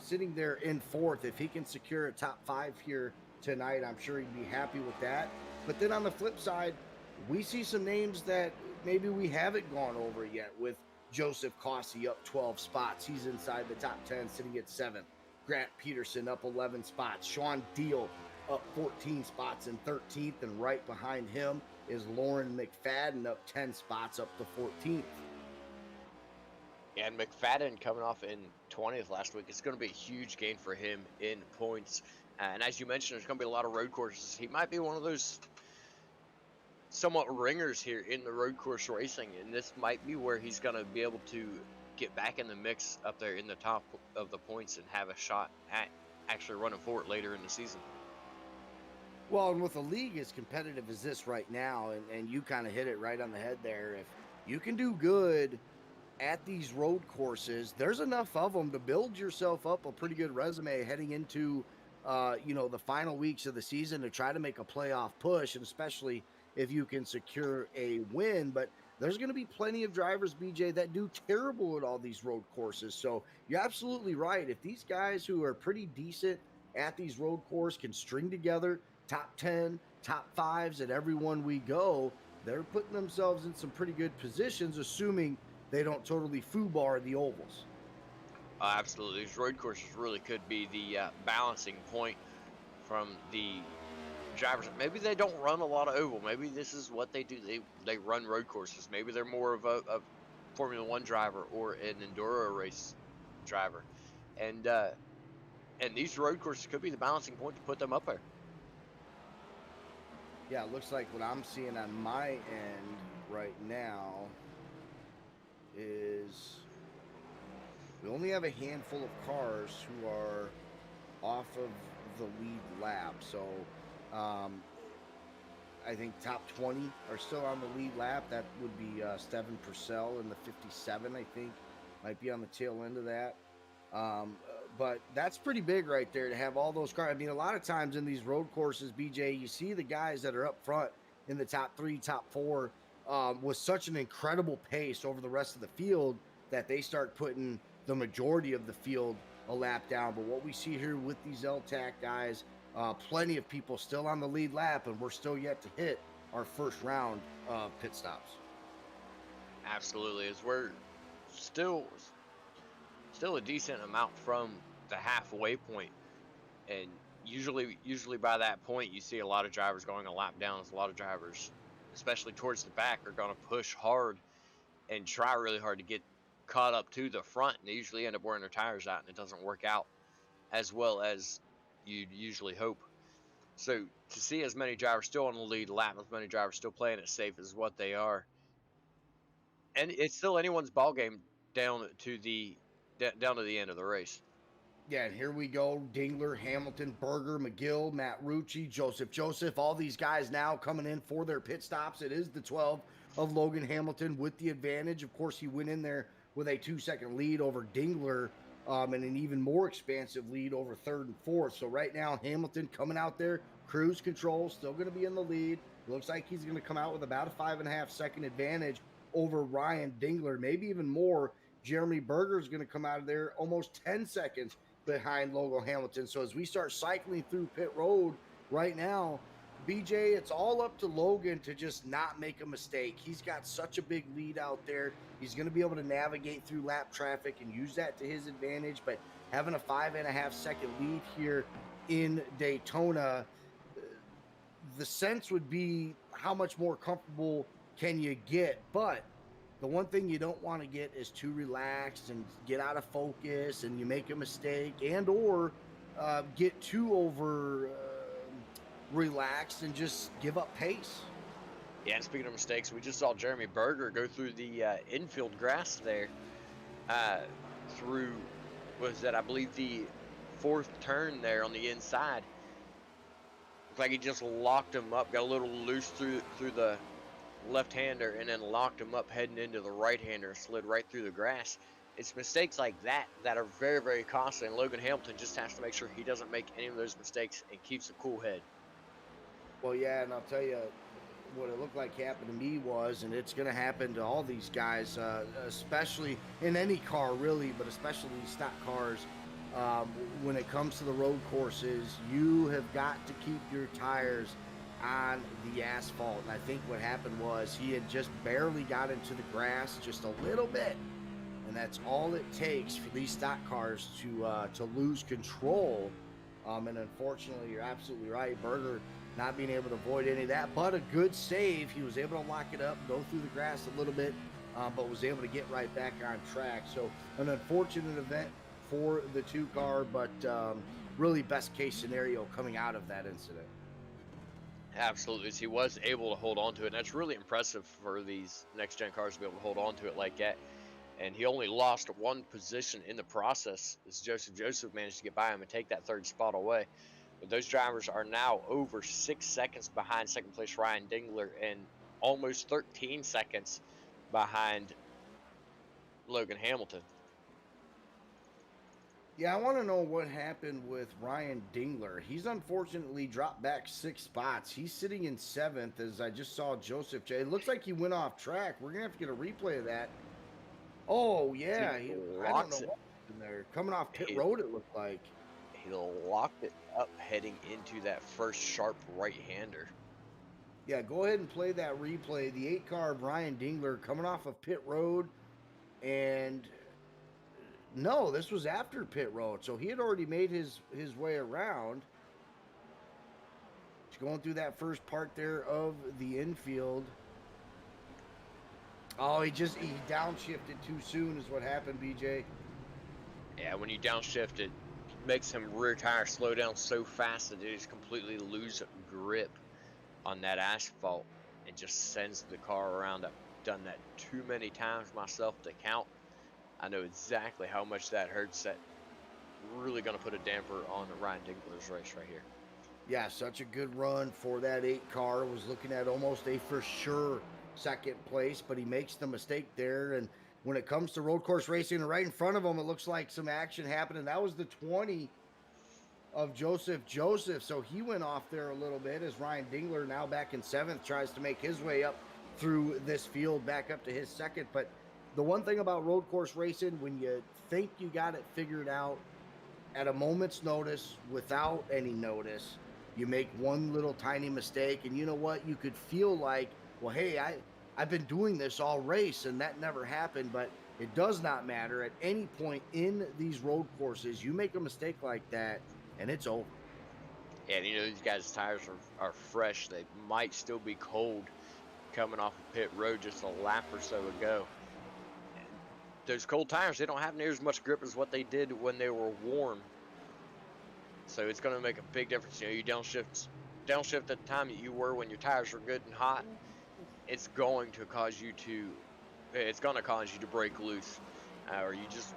sitting there in fourth. If he can secure a top 5 here tonight, I'm sure he'd be happy with that. But then on the flip side, we see some names that maybe we haven't gone over yet, with Joseph Causey up 12 spots. He's inside the top 10, sitting at 7th. Grant Peterson up 11 spots. Sean Deal up 14 spots in 13th, and right behind him is Lauren McFadden up 10 spots up to 14th. And McFadden coming off in 20th last week. It's going to be a huge gain for him in points. And as you mentioned, there's going to be a lot of road courses. He might be one of those somewhat ringers here in the road course racing, and this might be where he's going to be able to get back in the mix up there in the top of the points and have a shot at actually running for it later in the season. Well, and with a league as competitive as this right now, and you kind of hit it right on the head there, if you can do good at these road courses, there's enough of them to build yourself up a pretty good resume heading into the final weeks of the season to try to make a playoff push, and especially if you can secure a win. But there's going to be plenty of drivers, BJ, that do terrible at all these road courses. So you're absolutely right. If these guys who are pretty decent at these road courses can string together top 10, top 5s at every one we go, they're putting themselves in some pretty good positions, assuming they don't totally foobar the ovals. Absolutely. These road courses really could be the balancing point from the drivers. Maybe they don't run a lot of oval. Maybe this is what they do. They run road courses. Maybe they're more of a Formula One driver or an enduro race driver, and these road courses could be the balancing point to put them up there. Yeah, it looks like what I'm seeing on my end right now is we only have a handful of cars who are off of the lead lap. So I think top 20 are still on the lead lap. That would be Steven Purcell in the 57, I think. Might be on the tail end of that. But that's pretty big right there to have all those cars. I mean, a lot of times in these road courses, BJ, you see the guys that are up front in the top 3, top 4 with such an incredible pace over the rest of the field that they start putting the majority of the field a lap down. But what we see here with these L-TAC guys, plenty of people still on the lead lap, and we're still yet to hit our first round of pit stops. Absolutely, as we're still a decent amount from the halfway point, and usually by that point you see a lot of drivers going a lap down, as a lot of drivers, especially towards the back, are going to push hard and try really hard to get caught up to the front, and they usually end up wearing their tires out, and it doesn't work out as well as you'd usually hope. So to see as many drivers still on the lead lap, as many drivers still playing it safe as what they are, and it's still anyone's ball game down to the end of the race. Yeah, and here we go. Dingler, Hamilton, Berger, McGill, Matt Rucci, Joseph, all these guys now coming in for their pit stops. It is the 12 of Logan Hamilton with the advantage. Of course, he went in there with a 2-second lead over Dingler, and an even more expansive lead over 3rd and 4th. So right now, Hamilton coming out there, cruise control, still going to be in the lead. Looks like he's going to come out with about a 5.5-second advantage over Ryan Dingler, maybe even more. Jeremy Berger is going to come out of there almost 10 seconds behind Logan Hamilton. So as we start cycling through pit road right now, BJ, it's all up to Logan to just not make a mistake. He's got such a big lead out there. He's going to be able to navigate through lap traffic and use that to his advantage. But having a 5.5-second lead here in Daytona, the sense would be how much more comfortable can you get? But the one thing you don't want to get is too relaxed and get out of focus, and you make a mistake, and or get too over relaxed and just give up pace. Yeah, and speaking of mistakes, we just saw Jeremy Berger go through the infield grass there through, was that, I believe, the 4th turn there on the inside. Looks like he just locked him up, got a little loose through the left-hander, and then locked him up heading into the right-hander, slid right through the grass. It's mistakes like that that are very, very costly, and Logan Hamilton just has to make sure he doesn't make any of those mistakes and keeps a cool head. Well, yeah, and I'll tell you what it looked like happened to me was, and it's going to happen to all these guys, especially in any car really, but especially stock cars, when it comes to the road courses, you have got to keep your tires on the asphalt. And I think what happened was he had just barely got into the grass, just a little bit, and that's all it takes for these stock cars to lose control. And unfortunately, you're absolutely right, Berger not being able to avoid any of that, but a good save. He was able to lock it up, go through the grass a little bit, but was able to get right back on track. So an unfortunate event for the 2-car, but really best case scenario coming out of that incident. Absolutely, he was able to hold on to it, and that's really impressive for these next-gen cars to be able to hold on to it like that. And he only lost 1 position in the process as Joseph managed to get by him and take that 3rd spot away. But those drivers are now over 6 seconds behind second place Ryan Dingler and almost 13 seconds behind Logan Hamilton. Yeah, I want to know what happened with Ryan Dingler. He's unfortunately dropped back 6 spots. He's sitting in 7th, as I just saw Joseph J. It looks like he went off track. We're going to have to get a replay of that. Oh, yeah. I don't know what happened there. Coming off pit road, it looked like. He locked it up heading into that first sharp right-hander. Yeah, go ahead and play that replay. The 8-car of Ryan Dingler coming off of pit road, and no, this was after pit road, so he had already made his way around. He's going through that first part there of the infield. Oh, he downshifted too soon is what happened, BJ. Yeah, when you downshift, it makes him rear tire slow down so fast that they just completely lose grip on that asphalt and just sends the car around. I've done that too many times myself to count. I know exactly how much that hurts. That really going to put a damper on Ryan Dingler's race right here. Yeah, such a good run for that 8 car. Was looking at almost a for sure second place, but he makes the mistake there. And when it comes to road course racing, right in front of him, it looks like some action happening. That was the 20 of Joseph. So he went off there a little bit as Ryan Dingler, now back in 7th, tries to make his way up through this field back up to his 2nd. But the one thing about road course racing, when you think you got it figured out, at a moment's notice, without any notice, you make one little tiny mistake, and you know what? You could feel like, well, hey, I've been doing this all race, and that never happened. But it does not matter. At any point in these road courses, you make a mistake like that, and it's over. Yeah, and you know, these guys' tires are fresh. They might still be cold coming off of pit road just a lap or so ago. And those cold tires, they don't have near as much grip as what they did when they were warm. So it's going to make a big difference. You know, you downshift at the time that you were when your tires were good and hot. It's going to cause you to break loose, or you just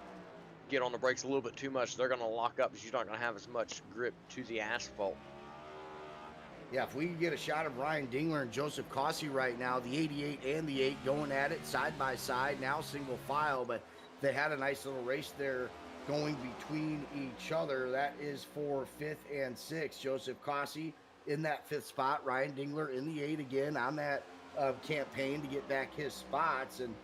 get on the brakes a little bit too much. They're going to lock up because you're not going to have as much grip to the asphalt. Yeah, if we could get a shot of Ryan Dingler and Joseph Causey right now, the 88 and the 8 going at it side by side, now single file, but they had a nice little race there going between each other. That is for 5th and 6th. Joseph Causey in that 5th spot. Ryan Dingler in the 8 again on that campaign to get back his spots. And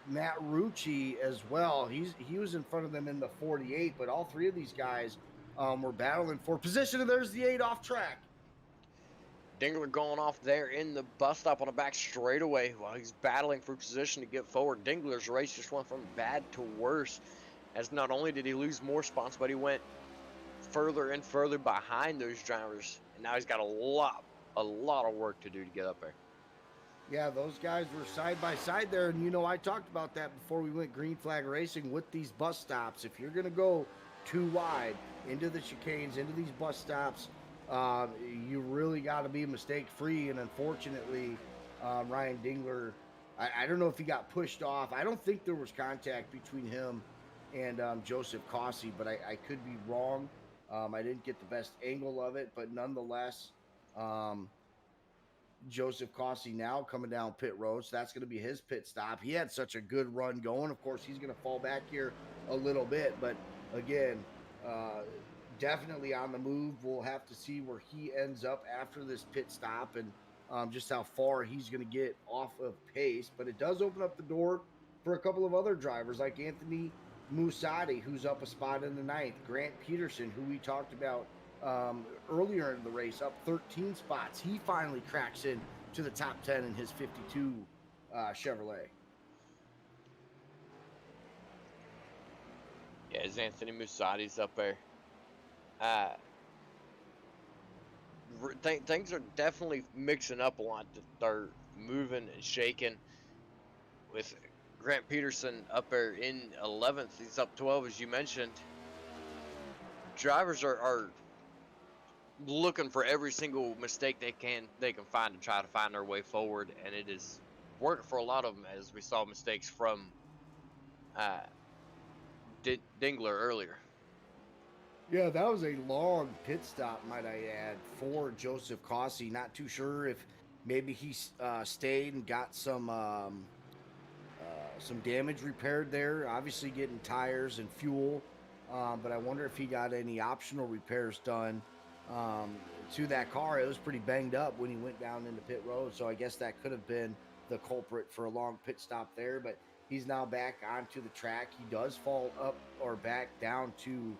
Matt Rucci as well. He was in front of them in the 48, but all 3 of these guys were battling for position, and there's the 8 off track. Dingler going off there in the bus stop on the back straightaway while he's battling for position to get forward. Dingler's race just went from bad to worse, as not only did he lose more spots, but he went further and further behind those drivers, and now he's got a lot of work to do to get up there. Yeah, those guys were side by side there, and you know, I talked about that before we went green flag racing with these bus stops. If you're going to go too wide into the chicanes, into these bus stops, you really got to be mistake free. And unfortunately, Ryan Dingler, I don't know if he got pushed off. I don't think there was contact between him and Joseph Causey, but I could be wrong. I didn't get the best angle of it, but nonetheless, Joseph Causey now coming down pit road, so that's going to be his pit stop. He had such a good run going. Of course, he's going to fall back here a little bit, but again, definitely on the move. We'll have to see where he ends up after this pit stop and just how far he's going to get off of pace. But it does open up the door for a couple of other drivers like Anthony Musati, who's up a spot in the 9th. Grant Peterson, who we talked about earlier in the race, up 13 spots. He finally cracks in to the top 10 in his 52 Chevrolet. Yeah, it's Anthony Musati's up there. Things are definitely mixing up a lot. They're moving and shaking with Grant Peterson up there in 11th. He's up 12, as you mentioned. Drivers are looking for every single mistake they can find and try to find their way forward, and it is working for a lot of them, as we saw mistakes from Dingler earlier. Yeah, that was a long pit stop, might I add, for Joseph Causey. Not too sure if maybe he stayed and got some damage repaired there. Obviously getting tires and fuel, but I wonder if he got any optional repairs done to that car. It was pretty banged up when he went down into pit road, so I guess that could have been the culprit for a long pit stop there. But he's now back onto the track. He does fall up or back down to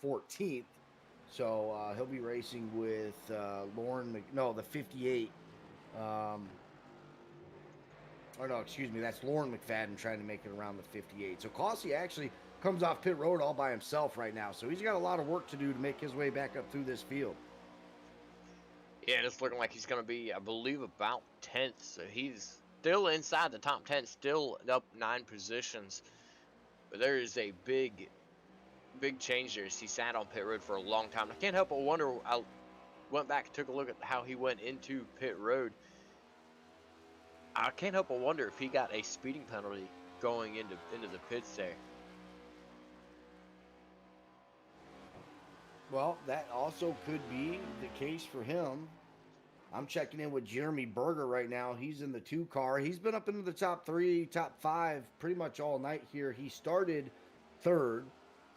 14th, so he'll be racing with the 58. That's Lauren McFadden trying to make it around the 58. So Causey actually comes off pit road all by himself right now, so he's got a lot of work to do to make his way back up through this field. Yeah, and it's looking like he's going to be, I believe, about 10th, so he's still inside the top 10, still up 9 positions. But there is a big change there. He sat on pit road for a long time. I can't help but wonder. I went back and took a look at how he went into pit road. I can't help but wonder if he got a speeding penalty going into the pits there. Well, that also could be the case for him. I'm checking in with Jeremy Berger right now. He's in the 2 car. He's been up into the top 3, top 5 pretty much all night here. He started 3rd,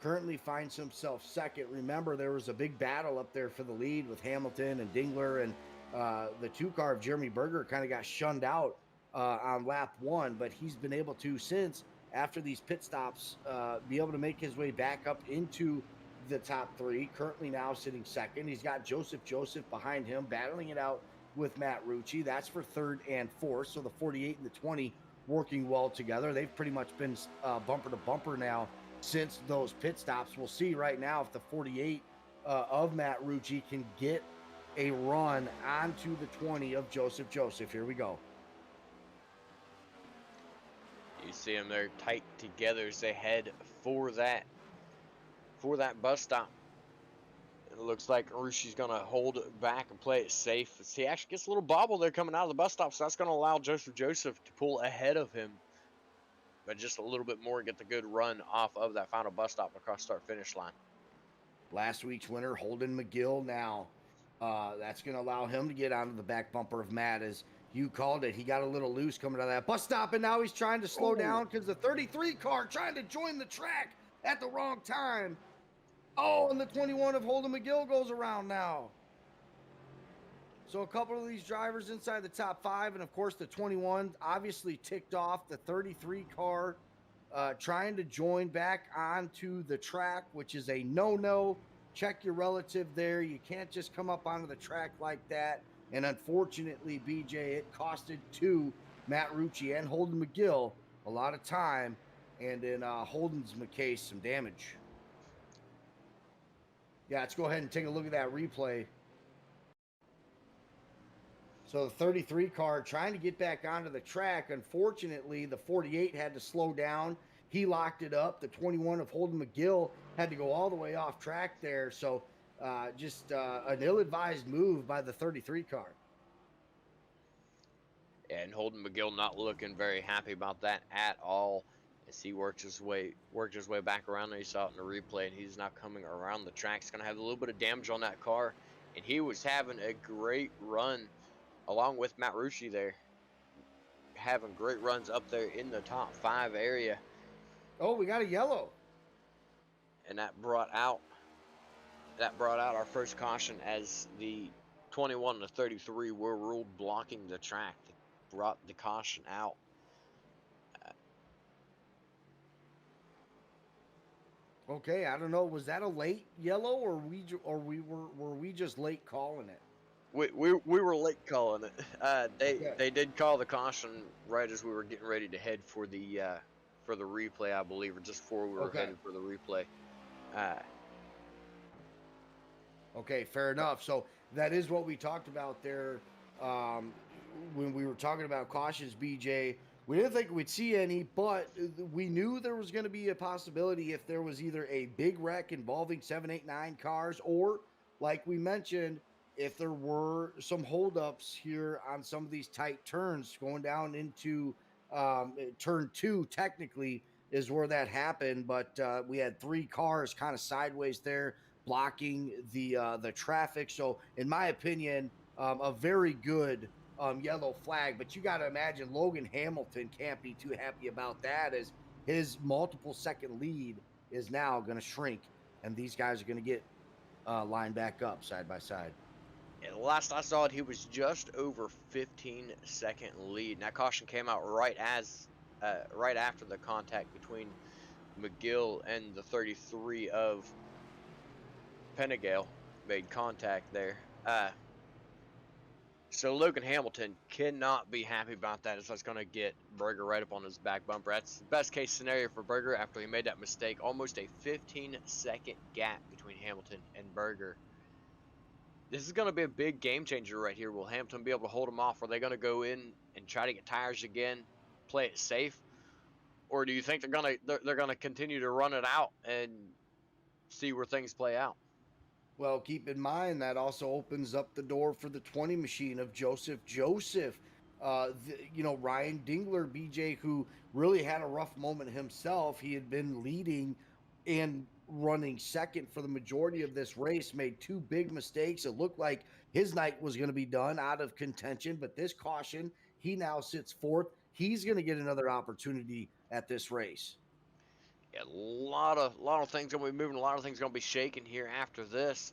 currently finds himself 2nd. Remember, there was a big battle up there for the lead with Hamilton and Dingler, and the 2 car of Jeremy Berger kind of got shunned out on lap 1, but he's been able to, since after these pit stops, be able to make his way back up into the top 3, currently now sitting 2nd. He's got Joseph behind him, battling it out with Matt Rucci. That's for 3rd and 4th. So the 48 and the 20 working well together. They've pretty much been bumper to bumper now since those pit stops. We'll see right now if the 48 of Matt Rucci can get a run onto the 20 of Joseph. Here we go. You see them there tight together as they head for that bus stop. It looks like Rucci's going to hold it back and play it safe. He actually gets a little bobble there coming out of the bus stop, so that's going to allow Joseph to pull ahead of him, but just a little bit more and get the good run off of that final bus stop across start-finish line. Last week's winner, Holden McGill, now. That's going to allow him to get onto the back bumper of Matt. As you called it, he got a little loose coming out of that bus stop, and now he's trying to slow down because the 33 car trying to join the track at the wrong time. Oh, and the 21 of Holden McGill goes around now. So a couple of these drivers inside the top 5, and of course the 21 obviously ticked off. The 33 car trying to join back onto the track, which is a no-no. Check your relative there. You can't just come up onto the track like that. And unfortunately, BJ, it costed Matt Rucci and Holden McGill a lot of time, and in Holden's case, some damage. Yeah, let's go ahead and take a look at that replay. So the 33 car trying to get back onto the track. Unfortunately, the 48 had to slow down. He locked it up. The 21 of Holden McGill had to go all the way off track there. So just an ill-advised move by the 33 car. And Holden McGill not looking very happy about that at all. As he worked his way back around there. You saw it in the replay, and he's now coming around the track. He's going to have a little bit of damage on that car, and he was having a great run along with Matt Rucci there, having great runs up there in the top 5 area. Oh, we got a yellow, and that brought out our first caution as the 21 and the 33 were ruled blocking the track. They brought the caution out. Okay, I don't know. Was that a late yellow, or were we just late calling it? We were late calling it. They did call the caution right as we were getting ready to head for the replay, I believe, or just before we were headed for the replay. Okay, fair enough. So that is what we talked about there when we were talking about cautions, BJ. We didn't think we'd see any, but we knew there was going to be a possibility if there was either a big wreck involving 7, 8, 9 cars, or, like we mentioned, if there were some holdups here on some of these tight turns going down into turn 2, technically, is where that happened. But we had 3 cars kind of sideways there blocking the traffic. So, in my opinion, a very good yellow flag, but you got to imagine Logan Hamilton can't be too happy about that, as his multiple second lead is now going to shrink, and these guys are going to get lined back up side by side. And last I saw it, he was just over 15-second lead. And that caution came out right after the contact between McGill and the 33 of Penagale made contact there. So Logan Hamilton cannot be happy about that, as that's going to get Berger right up on his back bumper. That's the best case scenario for Berger after he made that mistake. Almost a 15-second gap between Hamilton and Berger. this is going to be a big game changer right here. Will Hamilton be able to hold them off? Are they going to go in and try to get tires again, play it safe? Or do you think they're gonna continue to run it out and see where things play out? Well, keep in mind that also opens up the door for the 20 machine of Joseph. Ryan Dingler, BJ, who really had a rough moment himself. He had been leading and running second for the majority of this race, made two big mistakes. It looked like his night was going to be done, out of contention, but this caution, he now sits fourth. He's going to get another opportunity at this race. Yeah, a lot of things going to be moving. A lot of things going to be shaking here after this.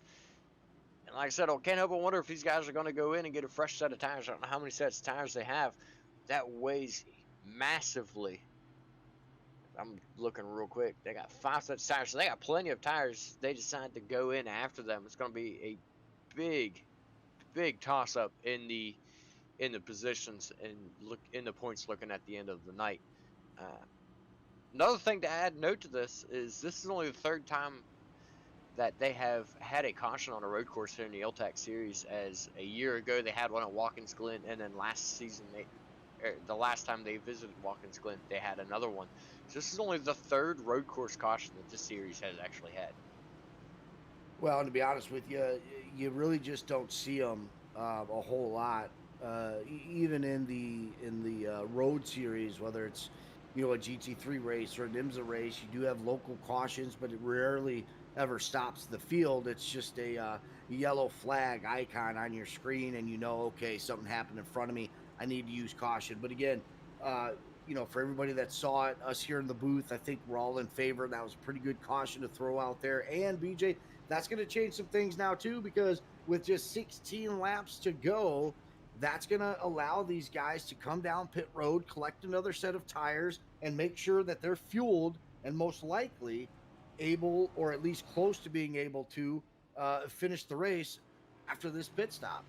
And like I said, I can't help but wonder if these guys are going to go in and get a fresh set of tires. I don't know how many sets of tires they have. That weighs massively. I'm looking real quick. They got 5 sets of tires, so they got plenty of tires. They decide to go in after them. It's going to be a big toss-up in the positions and look in the points looking at the end of the night. Another thing to add note to this is only the third time that they have had a caution on a road course here in the L-TAC series. As a year ago they had one at Watkins Glen, and then last season the last time they visited Watkins Glen they had another one. So this is only the third road course caution that this series has actually had. Well, and to be honest with you, you really just don't see them a whole lot. Even in the road series, whether it's a GT3 race or an IMSA race, you do have local cautions, but it rarely ever stops the field. It's just a yellow flag icon on your screen, and okay, something happened in front of me, I need to use caution. But again, for everybody that saw it, us here in the booth, I think we're all in favor. That was a pretty good caution to throw out there. And BJ, that's going to change some things now too, because with just 16 laps to go, that's going to allow these guys to come down pit road, collect another set of tires, and make sure that they're fueled and most likely able, or at least close to being able to, finish the race after this pit stop.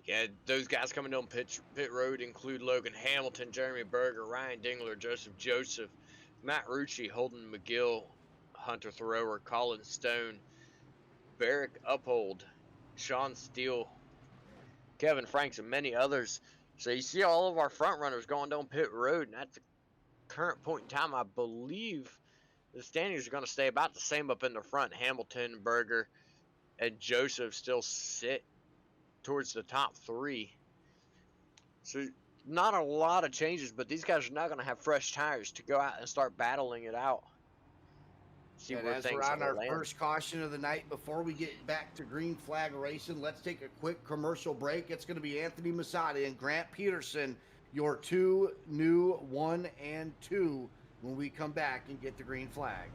Yeah, those guys coming down pit road include Logan Hamilton, Jeremy Berger, Ryan Dingler, Joseph, Matt Rucci, Holden McGill, Hunter Thoreauer, Colin Stone, Barrick Uphold, Sean Steele, Kevin Franks, and many others. So you see all of our front runners going down pit road, and at the current point in time, I believe the standings are going to stay about the same up in the front. Hamilton, Berger, and Joseph still sit towards the top 3. So not a lot of changes, but these guys are not going to have fresh tires to go out and start battling it out. See and where as things we're on our land. first caution of the night, before we get back to green flag racing, let's take a quick commercial break. It's going to be Anthony Masadi and Grant Peterson, your 2 new 1 and 2, when we come back and get the green flag.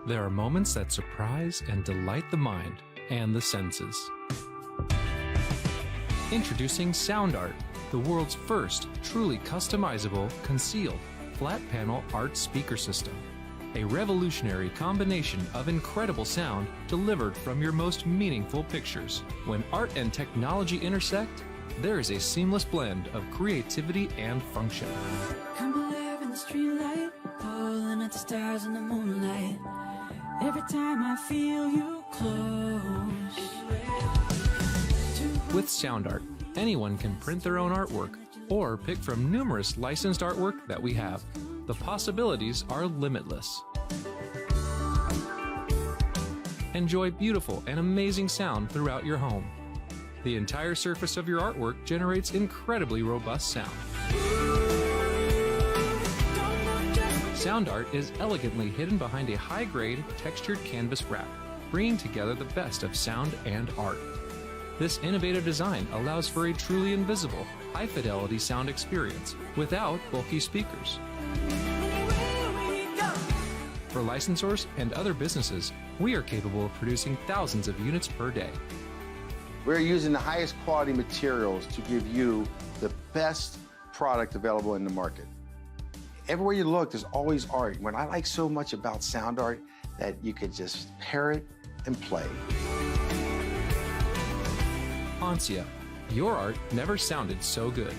There are moments that surprise and delight the mind and the senses. Introducing Sound Art, the world's first truly customizable, concealed, flat panel art speaker system. A revolutionary combination of incredible sound delivered from your most meaningful pictures. When art and technology intersect, there is a seamless blend of creativity and function. Come alive in the streetlight, pulling at the stars in the moonlight. Every time I feel you close. With Sound Art, anyone can print their own artwork or pick from numerous licensed artwork that we have. The possibilities are limitless. Enjoy beautiful and amazing sound throughout your home. The entire surface of your artwork generates incredibly robust sound. Sound Art is elegantly hidden behind a high-grade, textured canvas wrap, bringing together the best of sound and art. This innovative design allows for a truly invisible, high-fidelity sound experience without bulky speakers. For licensors and other businesses, we are capable of producing thousands of units per day. We're using the highest quality materials to give you the best product available in the market. Everywhere you look, there's always art. What I like so much about Sound Art, that you could just pair it and play. Ansia, your art never sounded so good.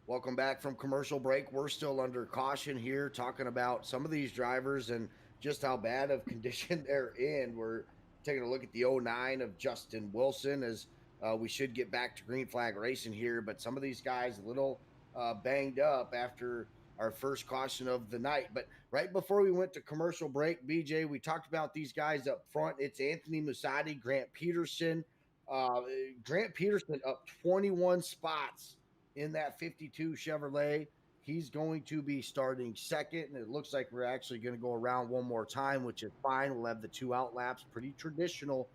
Well, Welcome back from commercial break. We're still under caution here, talking about some of these drivers and just how bad of condition they're in. We're taking a look at the 09 of Justin Wilson as we should get back to green flag racing here, but some of these guys a little banged up after our first caution of the night. But right before we went to commercial break, BJ, we talked about these guys up front. It's Anthony Musatti, Grant Peterson. Grant Peterson up 21 spots in that 52 Chevrolet. He's going to be starting second, and it looks like we're actually going to go around one more time, which is fine. We'll have the 2 out laps, pretty traditional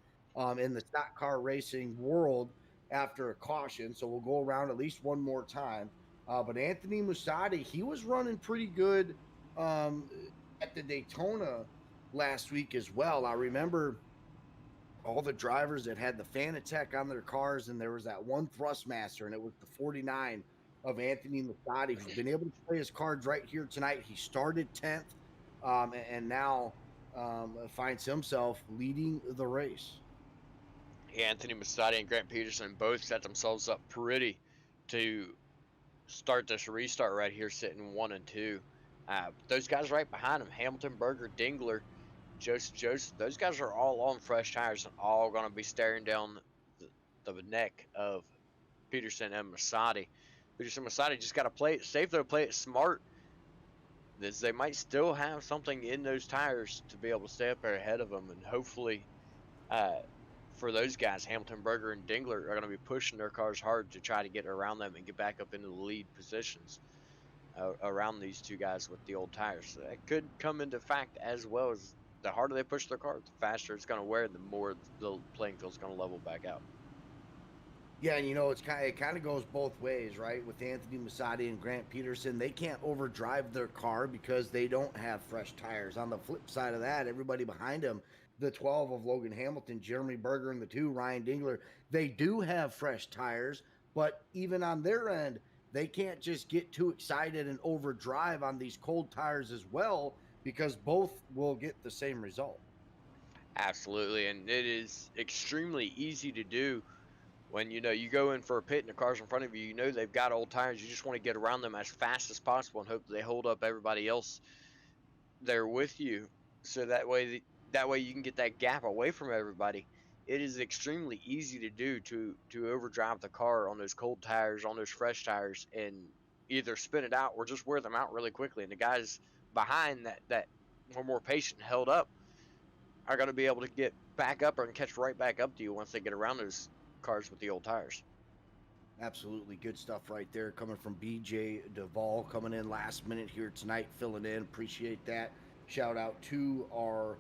in the stock car racing world after a caution. So we'll go around at least one more time. But Anthony Musatti, he was running pretty good at the Daytona last week as well. I remember all the drivers that had the Fanatec on their cars, and there was that one Thrustmaster, and it was the 49 of Anthony Musatti, who's been able to play his cards right here tonight. He started 10th and now finds himself leading the race. Yeah, Anthony Musatti and Grant Peterson both set themselves up pretty to start this restart right here, sitting 1 and 2. Those guys right behind him, Hamilton, Berger, Dingler, Joseph, those guys are all on fresh tires and all going to be staring down the neck of Peterson and Musatti. Peterson and Musatti just got to play it safe, though, play it smart. They might still have something in those tires to be able to stay up there ahead of them, and hopefully for those guys, Hamilton, Berger, and Dingler are going to be pushing their cars hard to try to get around them and get back up into the lead positions around these 2 guys with the old tires. So that could come into fact, as well as the harder they push their car, the faster it's going to wear, the more the playing field's going to level back out. Yeah, and it kind of goes both ways, right? With Anthony Musatti and Grant Peterson, they can't overdrive their car because they don't have fresh tires. On the flip side of that, everybody behind them, the 12 of Logan Hamilton, Jeremy Berger, and the 2, Ryan Dingler, they do have fresh tires, but even on their end, they can't just get too excited and overdrive on these cold tires as well, because both will get the same result. Absolutely, and it is extremely easy to do when you go in for a pit and the cars in front of you, they've got old tires. You just want to get around them as fast as possible and hope that they hold up everybody else there with you, so that way you can get that gap away from everybody. It is extremely easy to do to overdrive the car on those cold tires, on those fresh tires, and either spin it out or just wear them out really quickly. And the guys behind that were more patient and held up are going to be able to get back up and catch right back up to you once they get around those cars with the old tires. Absolutely good stuff right there coming from BJ Duvall, coming in last minute here tonight, filling in. Appreciate that. Shout out to our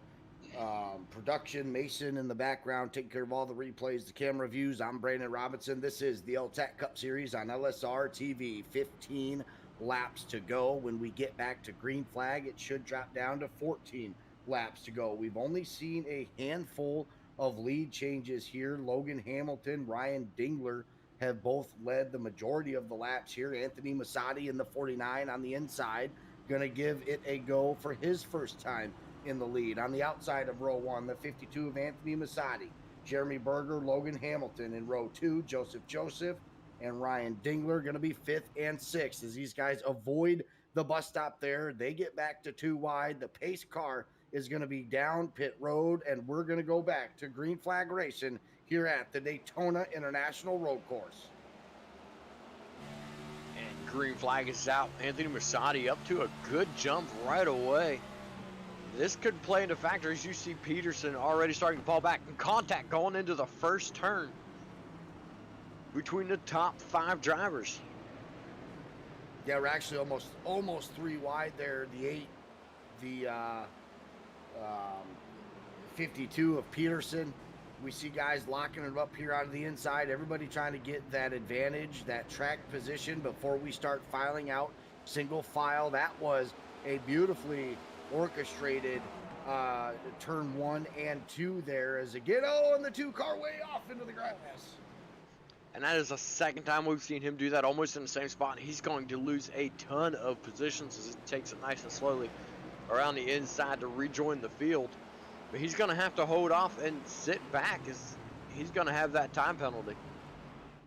production, Mason in the background, taking care of all the replays, the camera views. I'm Brandon Robinson. This is the L-TAC Cup Series on LSRTV. 15 laps to go. When we get back to green flag, it should drop down to 14 laps to go. We've only seen a handful of lead changes here. Logan Hamilton, Ryan Dingler have both led the majority of the laps here. Anthony Musatti in the 49 on the inside, going to give it a go for his first time in the lead. On the outside of row 1, the 52 of Anthony Musatti, Jeremy Berger, Logan Hamilton. In row 2, Joseph, and Ryan Dingler going to be 5th and 6th as these guys avoid the bus stop there. They get back to 2 wide. The pace car is going to be down pit road, and we're going to go back to green flag racing here at the Daytona International Road Course. And green flag is out. Anthony Musatti up to a good jump right away. This could play into factor as you see Peterson already starting to fall back, and contact going into the first turn between the top 5 drivers. Yeah, we're actually almost 3 wide there. The 52 of Peterson. We see guys locking it up here out of the inside. Everybody trying to get that advantage, that track position before we start filing out single file. That was a beautifully orchestrated turn 1 and 2 there as again, and the 2 car way off into the grass. And that is the second time we've seen him do that, almost in the same spot. He's going to lose a ton of positions as he takes it nice and slowly around the inside to rejoin the field. But he's going to have to hold off and sit back as he's going to have that time penalty.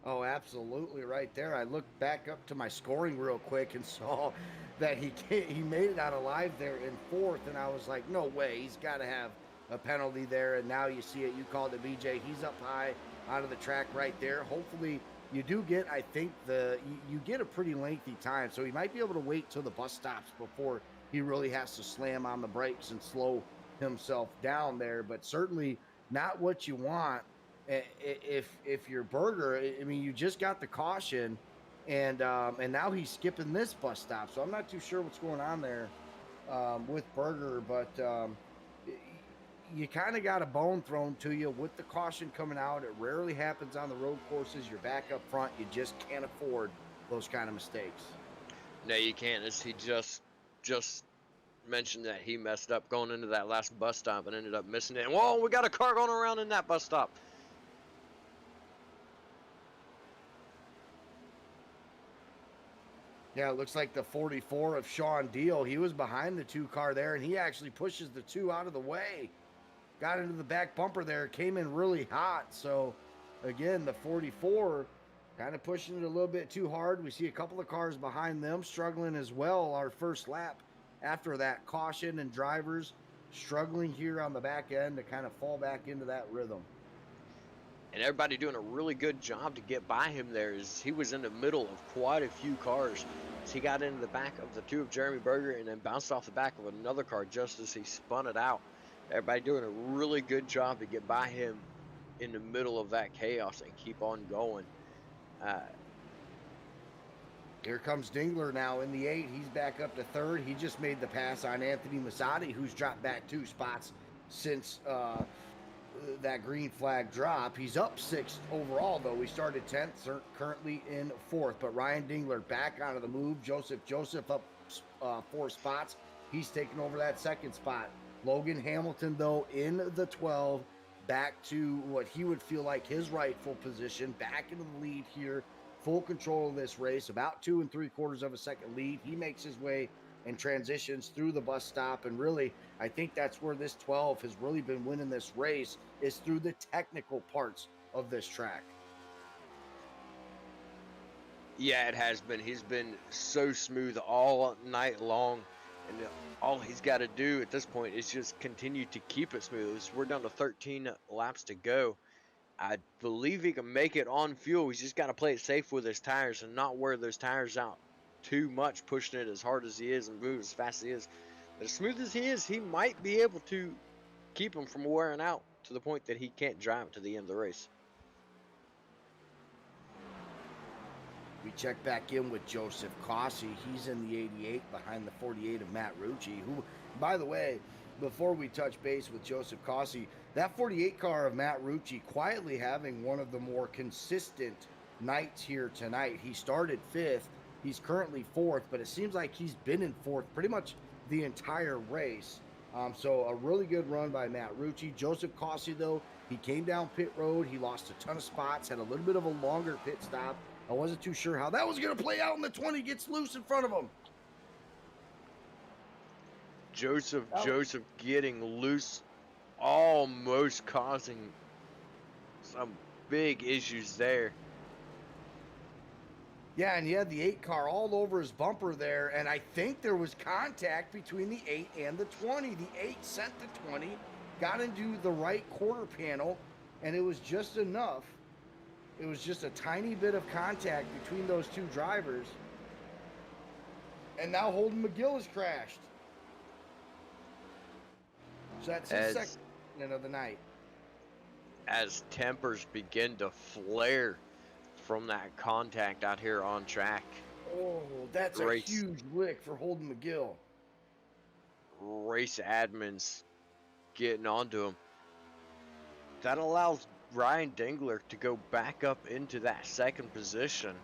Oh, absolutely, right there. I looked back up to my scoring real quick and saw that he made it out alive there in fourth, and I was like, no way, he's got to have a penalty there. And now you see it. You called it, BJ. He's up high out of the track right there. Hopefully, you do get, I think you get a pretty lengthy time, so he might be able to wait till the bus stops before he really has to slam on the brakes and slow himself down there. But certainly not what you want if you're Berger. I mean, you just got the caution, and now he's skipping this bus stop. So I'm not too sure what's going on there with Berger, but you kind of got a bone thrown to you with the caution coming out. It rarely happens on the road courses. You're back up front. You just can't afford those kind of mistakes. No, you can't. He just mentioned that he messed up going into that last bus stop and ended up missing it. And, whoa, we got a car going around in that bus stop. Yeah, it looks like the 44 of Sean Deal. He was behind the 2 car there, and he actually pushes the 2 out of the way. Got into the back bumper there, came in really hot. So, again, the 44 kind of pushing it a little bit too hard. We see a couple of cars behind them struggling as well. Our first lap after that caution, and drivers struggling here on the back end to kind of fall back into that rhythm. And everybody doing a really good job to get by him there, as he was in the middle of quite a few cars. As he got into the back of the 2 of Jeremy Berger and then bounced off the back of another car just as he spun it out. Everybody doing a really good job to get by him in the middle of that chaos and keep on going. Here comes Dingler now in the 8. He's back up to 3rd. He just made the pass on Anthony Masadi, who's dropped back 2 spots since that green flag drop. He's up 6th overall, though. We started 10th, currently in 4th. But Ryan Dingler back onto the move. Joseph up 4 spots. He's taking over that 2nd spot. Logan Hamilton, though, in the 12, back to what he would feel like his rightful position, back into the lead here, full control of this race, about 2 3/4 of a second lead. He makes his way and transitions through the bus stop, and really, I think that's where this 12 has really been winning this race, is through the technical parts of this track. Yeah, it has been. He's been so smooth all night long. And all he's got to do at this point is just continue to keep it smooth. We're down to 13 laps to go. I believe he can make it on fuel. He's just got to play it safe with his tires and not wear those tires out too much, pushing it as hard as he is and move as fast as he is. But as smooth as he is, he might be able to keep him from wearing out to the point that he can't drive it to the end of the race. We check back in with Joseph Causey. He's in the 88 behind the 48 of Matt Rucci, who, by the way, before we touch base with Joseph Causey, that 48 car of Matt Rucci quietly having one of the more consistent nights here tonight. He started 5th. He's currently 4th, but it seems like he's been in 4th pretty much the entire race. So a really good run by Matt Rucci. Joseph Causey, though, he came down pit road. He lost a ton of spots, had a little bit of a longer pit stop. I wasn't too sure how that was going to play out, in the 20 gets loose in front of him. Joseph getting loose, almost causing some big issues there. Yeah, and he had the 8 car all over his bumper there, and I think there was contact between the 8 and the 20. The 8 sent the 20, got into the right quarter panel, and it was just enough. It was just a tiny bit of contact between those 2 drivers. And now Holden McGill has crashed. So that's his second of the night. As tempers begin to flare from that contact out here on track. Oh, that's a huge lick for Holden McGill. Race admins getting onto him. That allows Ryan Dingler to go back up into that 2nd position.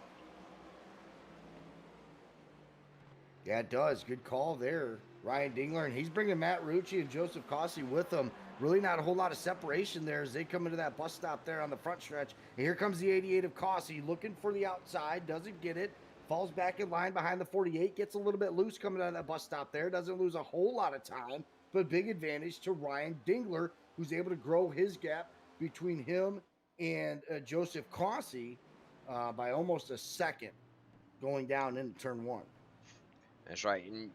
Yeah, it does. Good call there, Ryan Dingler. And he's bringing Matt Rucci and Joseph Causey with him. Really not a whole lot of separation there as they come into that bus stop there on the front stretch. And here comes the 88 of Causey, looking for the outside, doesn't get it. Falls back in line behind the 48, gets a little bit loose coming out of that bus stop there. Doesn't lose a whole lot of time, but big advantage to Ryan Dingler, who's able to grow his gap between him and Joseph Causey. by almost a second going down into turn 1. That's right. And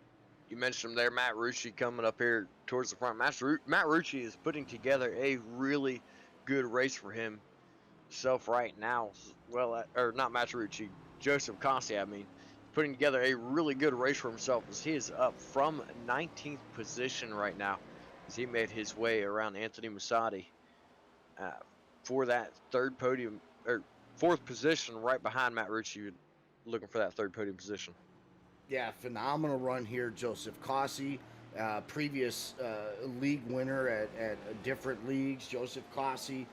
you mentioned him there, Matt Rucci coming up here towards the front. Matt Rucci is putting together a really good race for himself right now. Well, or not Matt Rucci, Joseph Causey, I mean. Putting together a really good race for himself as he is up from 19th position right now as he made his way around Anthony Massotti for that third podium, or 4th position right behind Matt Rucci, looking for that 3rd podium position. Yeah, phenomenal run here. Joseph Causey, previous league winner at different leagues. Joseph Causey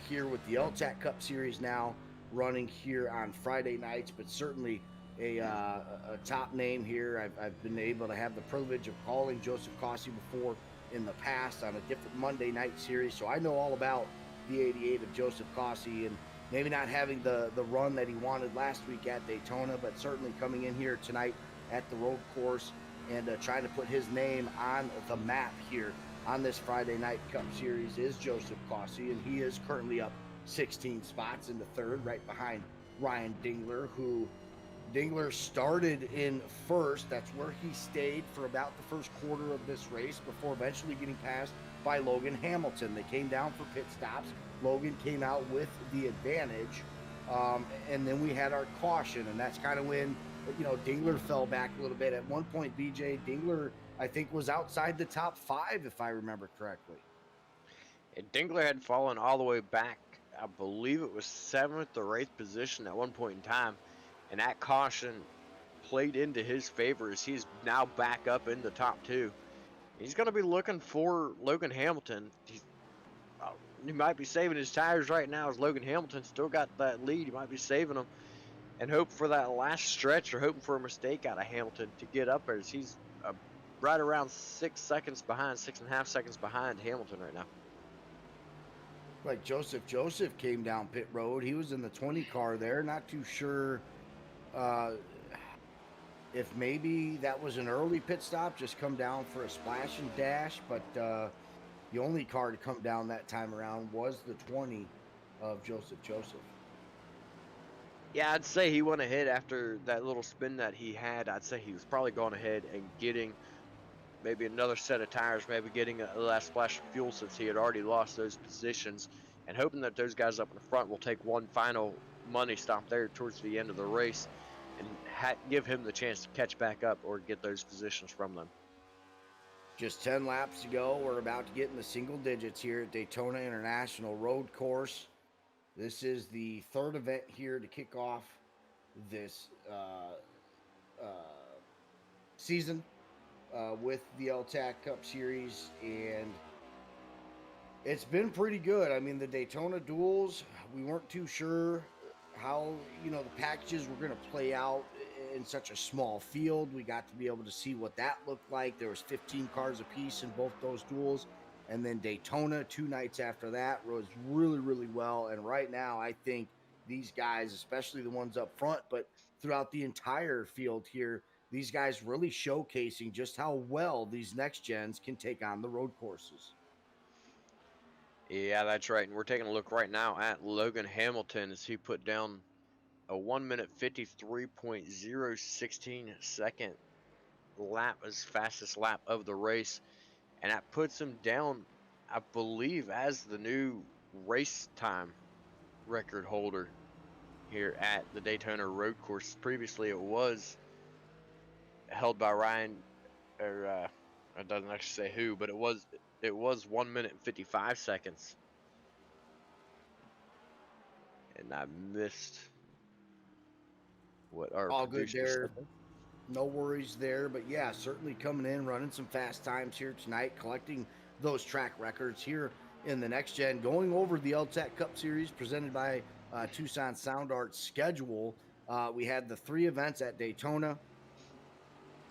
here with the L-TAC Cup Series now, running here on Friday nights, but certainly a top name here. I've been able to have the privilege of calling Joseph Causey before in the past on a different Monday night series, so I know all about the 88 of Joseph Causey, and maybe not having the run that he wanted last week at Daytona, but certainly coming in here tonight at the road course and trying to put his name on the map here on this Friday night Cup Series is Joseph Causey, and he is currently up 16 spots in the 3rd, right behind Ryan Dingler, who Dingler started in 1st. That's where he stayed for about the first quarter of this race before eventually getting passed by Logan Hamilton. They came down for pit stops. Logan came out with the advantage, and then we had our caution, and that's kind of when Dingler fell back a little bit. At one point, BJ, Dingler, I think, was outside the top 5, if I remember correctly. And Dingler had fallen all the way back. I believe it was 7th or 8th position at one point in time. And that caution played into his favor as he's now back up in the top 2. He's going to be looking for Logan Hamilton. He might be saving his tires right now as Logan Hamilton still got that lead. He might be saving them and hope for that last stretch, or hoping for a mistake out of Hamilton to get up there, as he's right around 6 seconds behind, 6.5 seconds behind Hamilton right now. Like Joseph came down pit road. He was in the 20 car there. Not too sure if maybe that was an early pit stop, just come down for a splash and dash, but the only car to come down that time around was the 20 of Joseph. Yeah, I'd say he went ahead after that little spin that he had. I'd say he was probably going ahead and getting maybe another set of tires, maybe getting a last splash of fuel, since he had already lost those positions, and hoping that those guys up in the front will take one final money stop there towards the end of the race and give him the chance to catch back up or get those positions from them. Just 10 laps to go. We're about to get in the single digits here at Daytona International Road Course. This is the 3rd event here to kick off this season with the L-TAC Cup Series, and it's been pretty good. I mean, the Daytona duels, we weren't too sure how, the packages were going to play out in such a small field. We got to be able to see what that looked like. There was 15 cars apiece in both those duels. And then Daytona 2 nights after that was really, really well. And right now, I think these guys, especially the ones up front, but throughout the entire field here, these guys really showcasing just how well these next gens can take on the road courses. Yeah, that's right. And we're taking a look right now at Logan Hamilton as he put down a 1 minute 53.016 second lap, his fastest lap of the race. And that puts him down, I believe, as the new race time record holder here at the Daytona Road Course. Previously, it was held by Ryan, or it doesn't actually say who, but it was 1 minute and 55 seconds. And I missed what our all good there. said. No worries there, but yeah, certainly coming in, running some fast times here tonight, collecting those track records here in the next gen, going over the L-TAC Cup Series presented by Tucson Sound Arts schedule. We had the 3 events at Daytona,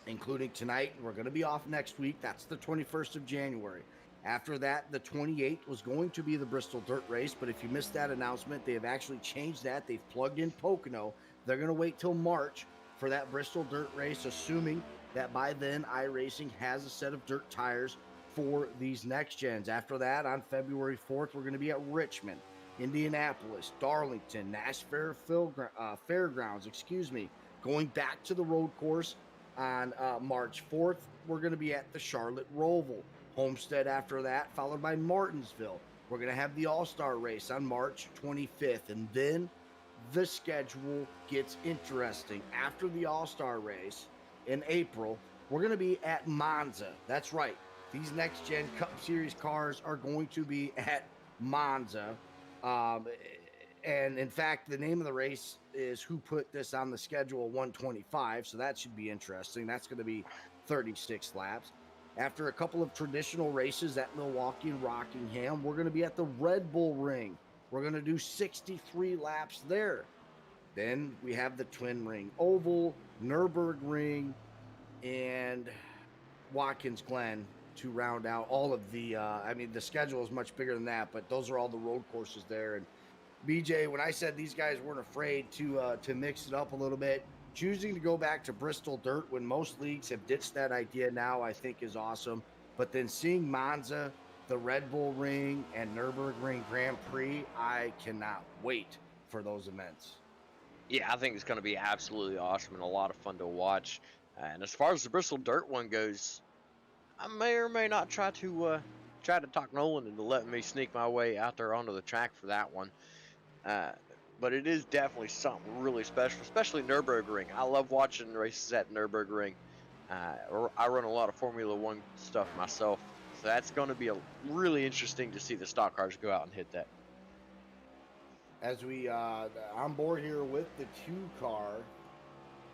including tonight. We're going to be off next week. That's the 21st of January. After that, the 28th was going to be the Bristol Dirt Race, but if you missed that announcement, they have actually changed that. They've plugged in Pocono. They're going to wait till March for that Bristol Dirt Race, assuming that by then iRacing has a set of dirt tires for these next gens. After that, on February 4th, we're going to be at Richmond. Indianapolis, Darlington, Nashville Fairgrounds, going back to the road course on March 4th. We're going to be at the Charlotte Roval. Homestead after that, followed by Martinsville. We're going to have the All-Star race on March 25th, and then the schedule gets interesting. After the All-Star race in April, we're going to be at Monza. That's right. These next-gen Cup Series cars are going to be at Monza. And in fact, the name of the race is Who Put This on the Schedule 125, so that should be interesting. That's going to be 36 laps. After a couple of traditional races at Milwaukee and Rockingham, we're going to be at the Red Bull Ring. We're going to do 63 laps there. Then we have the Twin Ring Oval, Nürburgring, and Watkins Glen to round out all of the, the schedule is much bigger than that, but those are all the road courses there. And BJ, when I said these guys weren't afraid to mix it up a little bit, choosing to go back to Bristol Dirt when most leagues have ditched that idea now, I think is awesome. But then seeing Monza, the Red Bull Ring, and Nürburgring Grand Prix, I cannot wait for those events. Yeah, I think it's going to be absolutely awesome and a lot of fun to watch. And as far as the Bristol Dirt one goes, I may or may not try to talk Nolan into letting me sneak my way out there onto the track for that one. But it is definitely something really special, especially Nürburgring. I love watching races at Nürburgring. I run a lot of Formula One stuff myself, so that's going to be really interesting to see the stock cars go out and hit that. As we on board here with the 2 car,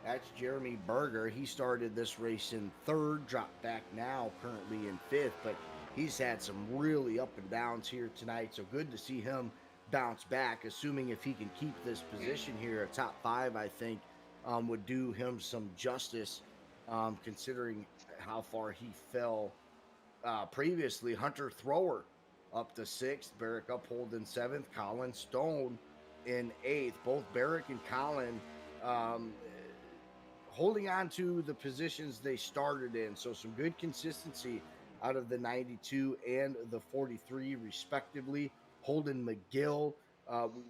that's Jeremy Berger. He started this race in 3rd, dropped back now, currently in 5th, but he's had some really up and downs here tonight, so good to see him bounce back, assuming if he can keep this position here, a top 5, I think, would do him some justice, considering how far he fell previously. Hunter Thrower up to 6th, Barrick Uphold in 7th, Colin Stone in 8th. Both Barrick and Colin holding on to the positions they started in, so some good consistency out of the 92 and the 43 respectively. Holden McGill,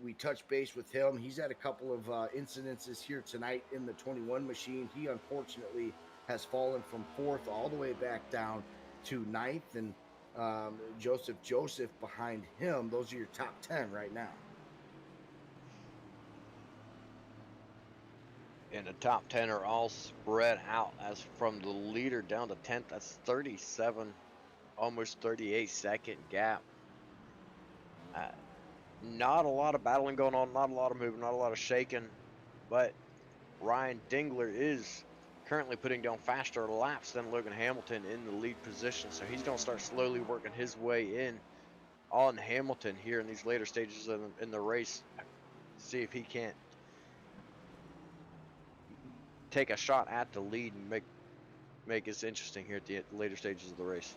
we touched base with him. He's had a couple of incidences here tonight in the 21 machine. He unfortunately has fallen from 4th all the way back down to 9th, and Joseph behind him. Those are your top 10 right now. And the top 10 are all spread out as from the leader down to 10th. That's 37, almost 38 second gap. Not a lot of battling going on, not a lot of moving, not a lot of shaking, but Ryan Dingler is currently putting down faster laps than Logan Hamilton in the lead position, so he's going to start slowly working his way in on Hamilton here in these later stages in the race. See if he can't take a shot at the lead and make this interesting here at the later stages of the race.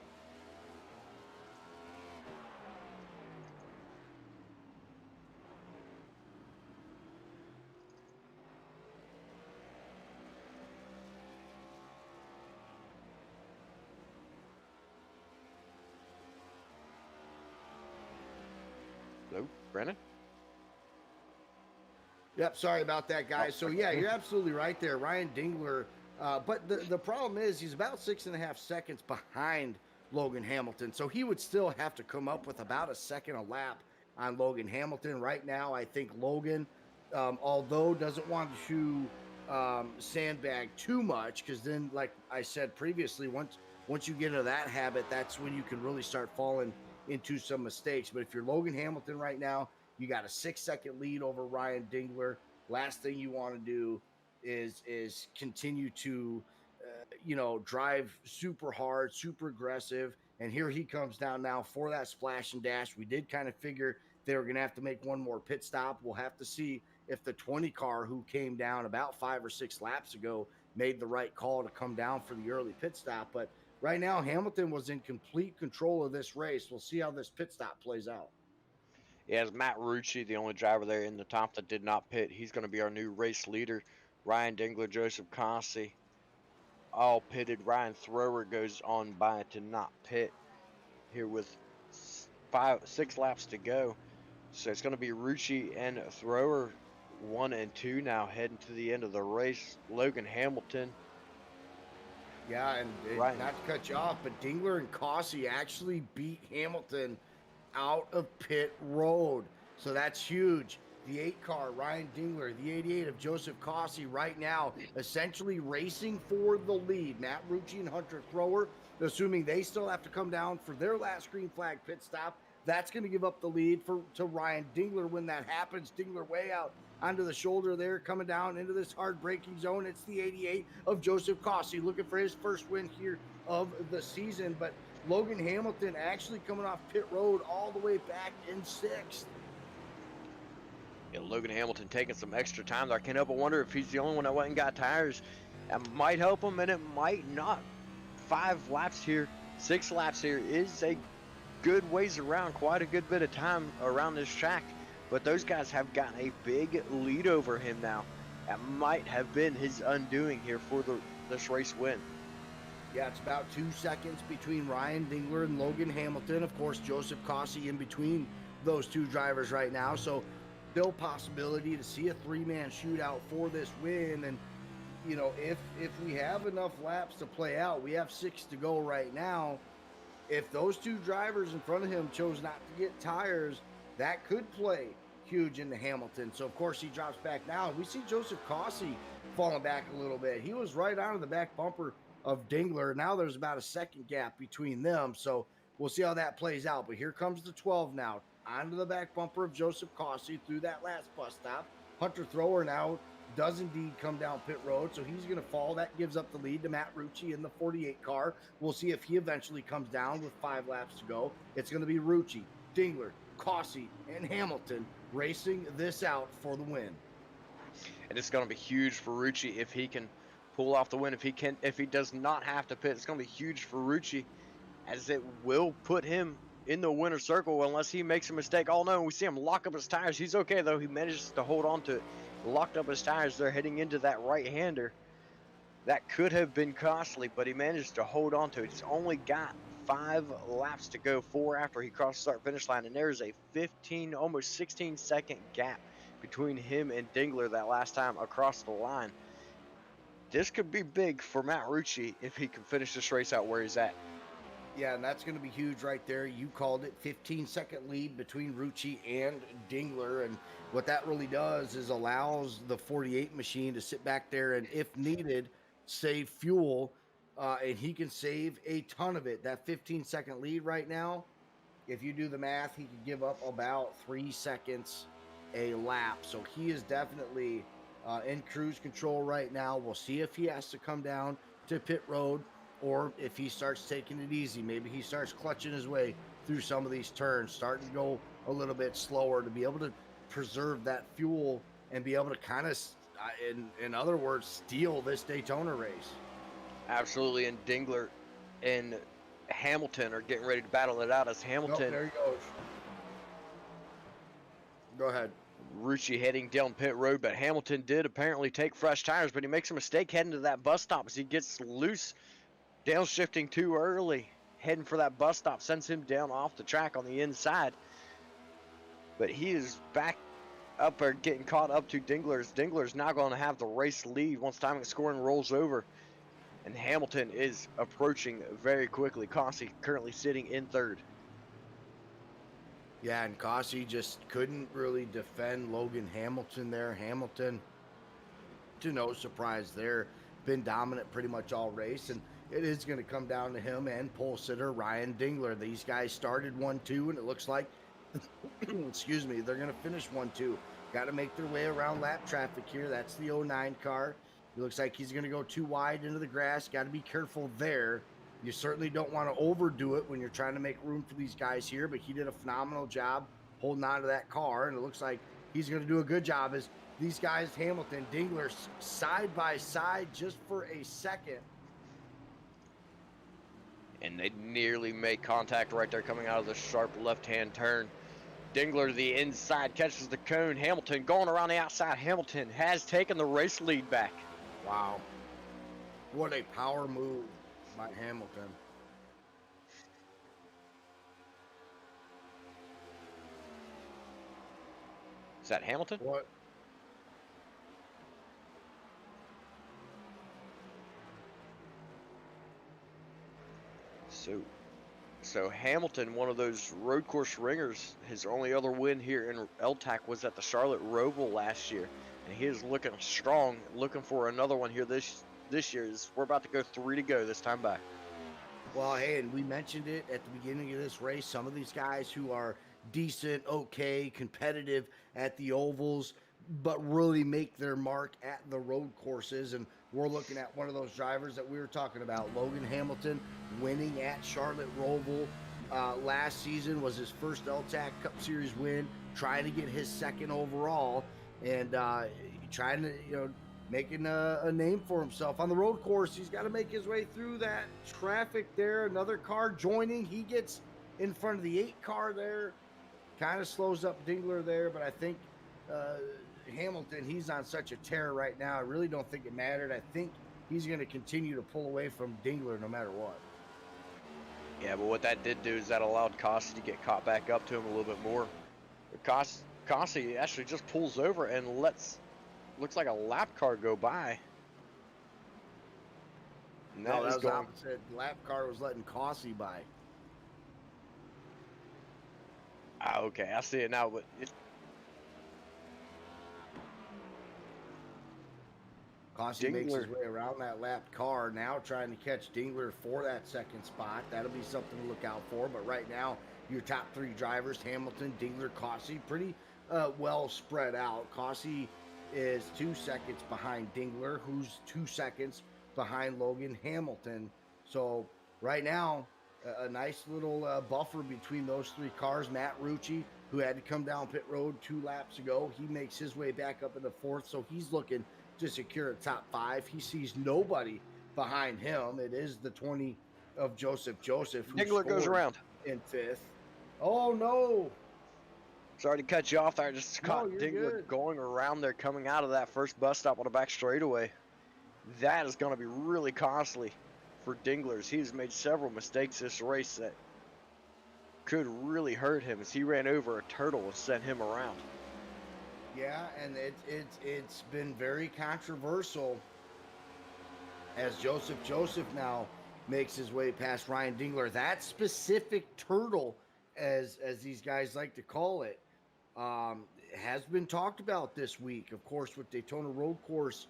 Hello, Brandon? Yep, sorry about that, guys. So, yeah, you're absolutely right there. Ryan Dingler, but the problem is he's about 6.5 seconds behind Logan Hamilton, so he would still have to come up with about a second a lap on Logan Hamilton. Right now, I think Logan, although doesn't want to sandbag too much, because then, like I said previously, once you get into that habit, that's when you can really start falling into some mistakes. But if you're Logan Hamilton right now, you got a 6-second lead over Ryan Dingler. Last thing you want to do is continue to, drive super hard, super aggressive. And here he comes down now for that splash and dash. We did kind of figure they were going to have to make one more pit stop. We'll have to see if the 20 car who came down about 5 or 6 laps ago made the right call to come down for the early pit stop. But right now, Hamilton was in complete control of this race. We'll see how this pit stop plays out. Yeah, it's Matt Rucci, the only driver there in the top that did not pit. He's going to be our new race leader. Ryan Dingler, Joseph Causey, all pitted. Ryan Thrower goes on by to not pit here with 6 laps to go. So it's going to be Rucci and Thrower 1 and 2 now heading to the end of the race. Logan Hamilton. Yeah, and Right. not to cut you off, but Dingler and Causey actually beat Hamilton out of pit road. So that's huge. The 8 car, Ryan Dingler, the 88 of Joseph Causey right now essentially racing for the lead. Matt Rucci and Hunter Thrower, assuming they still have to come down for their last green flag pit stop, that's going to give up the lead to Ryan Dingler when that happens. Dingler way out onto the shoulder there, coming down into this hard braking zone. It's the 88 of Joseph Causey looking for his first win here of the season. But Logan Hamilton actually coming off pit road all the way back in 6th. Yeah, Logan Hamilton taking some extra time there. I can't help but wonder if he's the only one that went and got tires. That might help him, and it might not. 5 laps here, 6 laps here is a good ways around, quite a good bit of time around this track. But those guys have gotten a big lead over him now. That might have been his undoing here for this race win. Yeah, it's about 2 seconds between Ryan Dingler and Logan Hamilton. Of course, Joseph Causey in between those 2 drivers right now. So still possibility to see a 3-man shootout for this win. And, you know, if we have enough laps to play out, we have 6 to go right now. If those 2 drivers in front of him chose not to get tires, that could play huge into Hamilton. So, of course, he drops back now. We see Joseph Causey falling back a little bit. He was right onto the back bumper of Dingler. Now there's about a second gap between them. So we'll see how that plays out. But here comes the 12 now. Onto the back bumper of Joseph Causey through that last bus stop. Hunter Thrower now does indeed come down pit road, so he's going to fall. That gives up the lead to Matt Rucci in the 48 car. We'll see if he eventually comes down with 5 laps to go. It's going to be Rucci, Dingler, Causey, and Hamilton racing this out for the win. And it's going to be huge for Rucci if he can pull off the win. If he does not have to pit, it's going to be huge for Rucci, as it will put him in the winner's circle unless he makes a mistake. Oh no, we see him lock up his tires. He's okay though. He manages to hold on to it. Locked up his tires there heading into that right-hander. That could have been costly, but he managed to hold on to it. He's only got 5 laps to go, 4 after he crossed the start-finish line, and there's a 15, almost 16-second gap between him and Dingler that last time across the line. This could be big for Matt Rucci if he can finish this race out where he's at. Yeah, and that's going to be huge right there. You called it, 15-second lead between Rucci and Dingler. And what that really does is allows the 48 machine to sit back there and, if needed, save fuel. And he can save a ton of it. That 15-second lead right now, if you do the math, he could give up about 3 seconds a lap. So he is definitely in cruise control right now. We'll see if he has to come down to pit road, or if he starts taking it easy. Maybe he starts clutching his way through some of these turns, starting to go a little bit slower to be able to preserve that fuel and be able to kind of, in other words, steal this Daytona race. Absolutely, and Dingler and Hamilton are getting ready to battle it out as Hamilton. Nope, there he goes. Go ahead. Rucci heading down pit road, but Hamilton did apparently take fresh tires, but he makes a mistake heading to that bus stop as he gets loose. Downshifting too early, heading for that bus stop, sends him down off the track on the inside. But he is back up or getting caught up to Dingler's. Dingler's now going to have the race lead once timing scoring rolls over. And Hamilton is approaching very quickly. Causey currently sitting in 3rd. Yeah, and Causey just couldn't really defend Logan Hamilton there. Hamilton, to no surprise there, been dominant pretty much all race, and it is going to come down to him and pole sitter Ryan Dingler. These guys started 1-2, and it looks like, excuse me, they're going to finish 1-2. Got to make their way around lap traffic here. That's the 09 car. It looks like he's going to go too wide into the grass. Got to be careful there. You certainly don't want to overdo it when you're trying to make room for these guys here, but he did a phenomenal job holding on to that car, and it looks like he's going to do a good job as these guys, Hamilton, Dingler, side by side just for a second. And they nearly make contact right there coming out of the sharp left-hand turn. Dingler to the inside, catches the cone. Hamilton going around the outside. Hamilton has taken the race lead back. Wow. What a power move by Hamilton. Is that Hamilton? What? So Hamilton, one of those road course ringers, his only other win here in L-TAC was at the Charlotte Roval last year, and he is looking strong, looking for another one here this year. We're about to go 3 to go this time back. Well, hey, and we mentioned it at the beginning of this race. Some of these guys who are decent, okay, competitive at the ovals, but really make their mark at the road courses. And we're looking at one of those drivers that we were talking about, Logan Hamilton, winning at Charlotte Roval last season, was his first L-TAC Cup Series win, trying to get his second overall, and trying to, making a name for himself on the road course. He's got to make his way through that traffic there. Another car joining. He gets in front of the 8 car there, kind of slows up Dingler there, but I think Hamilton, he's on such a tear right now. I really don't think it mattered. I think he's going to continue to pull away from Dingler no matter what. Yeah, but what that did do is that allowed Causey to get caught back up to him a little bit more. Causey actually just pulls over and looks like a lap car go by. And No, that was opposite. The lap car was letting Causey by. Okay, I see it now, but Causey makes his way around that lapped car, now trying to catch Dingler for that second spot. That'll be something to look out for. But right now, your top 3 drivers, Hamilton, Dingler, Causey, pretty well spread out. Causey is 2 seconds behind Dingler, who's 2 seconds behind Logan Hamilton. So right now, a nice little buffer between those 3 cars. Matt Rucci, who had to come down pit road 2 laps ago, he makes his way back up into 4th, so he's looking to secure a top 5. He sees nobody behind him. It is the 20 of Joseph, who Dingler goes around in 5th. Oh no! Sorry to cut you off there. I just caught Dingler good. going around there, coming out of that first bus stop on the back straightaway. That is going to be really costly for Dinglers. He's made several mistakes this race that could really hurt him, as he ran over a turtle and sent him around. Yeah, and it's been very controversial as Joseph now makes his way past Ryan Dingler. That specific turtle, as these guys like to call it, has been talked about this week. Of course, with Daytona Road Course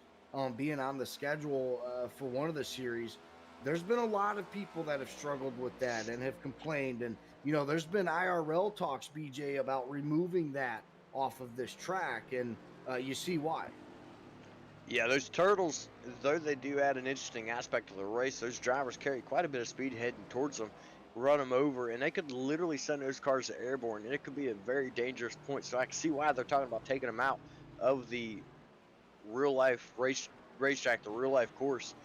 being on the schedule for one of the series, there's been a lot of people that have struggled with that and have complained. And, there's been IRL talks, BJ, about removing that off of this track, and you see why. Yeah, those turtles, though they do add an interesting aspect to the race, those drivers carry quite a bit of speed heading towards them, run them over, and they could literally send those cars to airborne, and it could be a very dangerous point. So I can see why they're talking about taking them out of the real-life racetrack, the real-life course,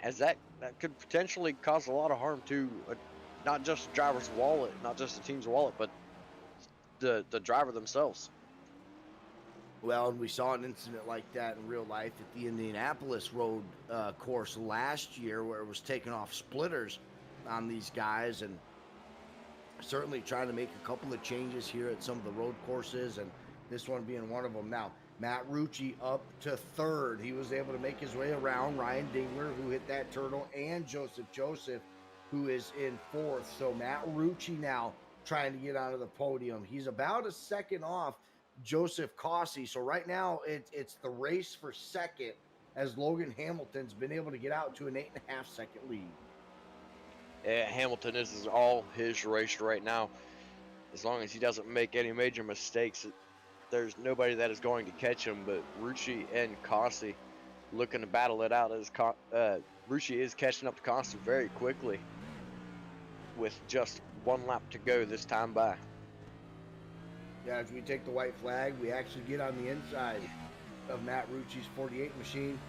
as that could potentially cause a lot of harm to not just the driver's wallet, not just the team's wallet, but the driver themselves. Well, and we saw an incident like that in real life at the Indianapolis Road course last year, where it was taking off splitters on these guys, and certainly trying to make a couple of changes here at some of the road courses, and this one being one of them. Now, Matt Rucci up to 3rd. He was able to make his way around Ryan Dingler, who hit that turtle, and Joseph, who is in 4th. So Matt Rucci now trying to get onto the podium. He's about a second off Joseph Causey. So right now it's the race for second, as Logan Hamilton's been able to get out to an 8.5 second lead. Yeah, Hamilton, this is all his race right now. As long as he doesn't make any major mistakes, there's nobody that is going to catch him. But Rucci and Causey looking to battle it out, as Rucci is catching up to Causey very quickly with just 1 lap to go this time by. Yeah, as we take the white flag, we actually get on the inside of Matt Rucci's 48 machine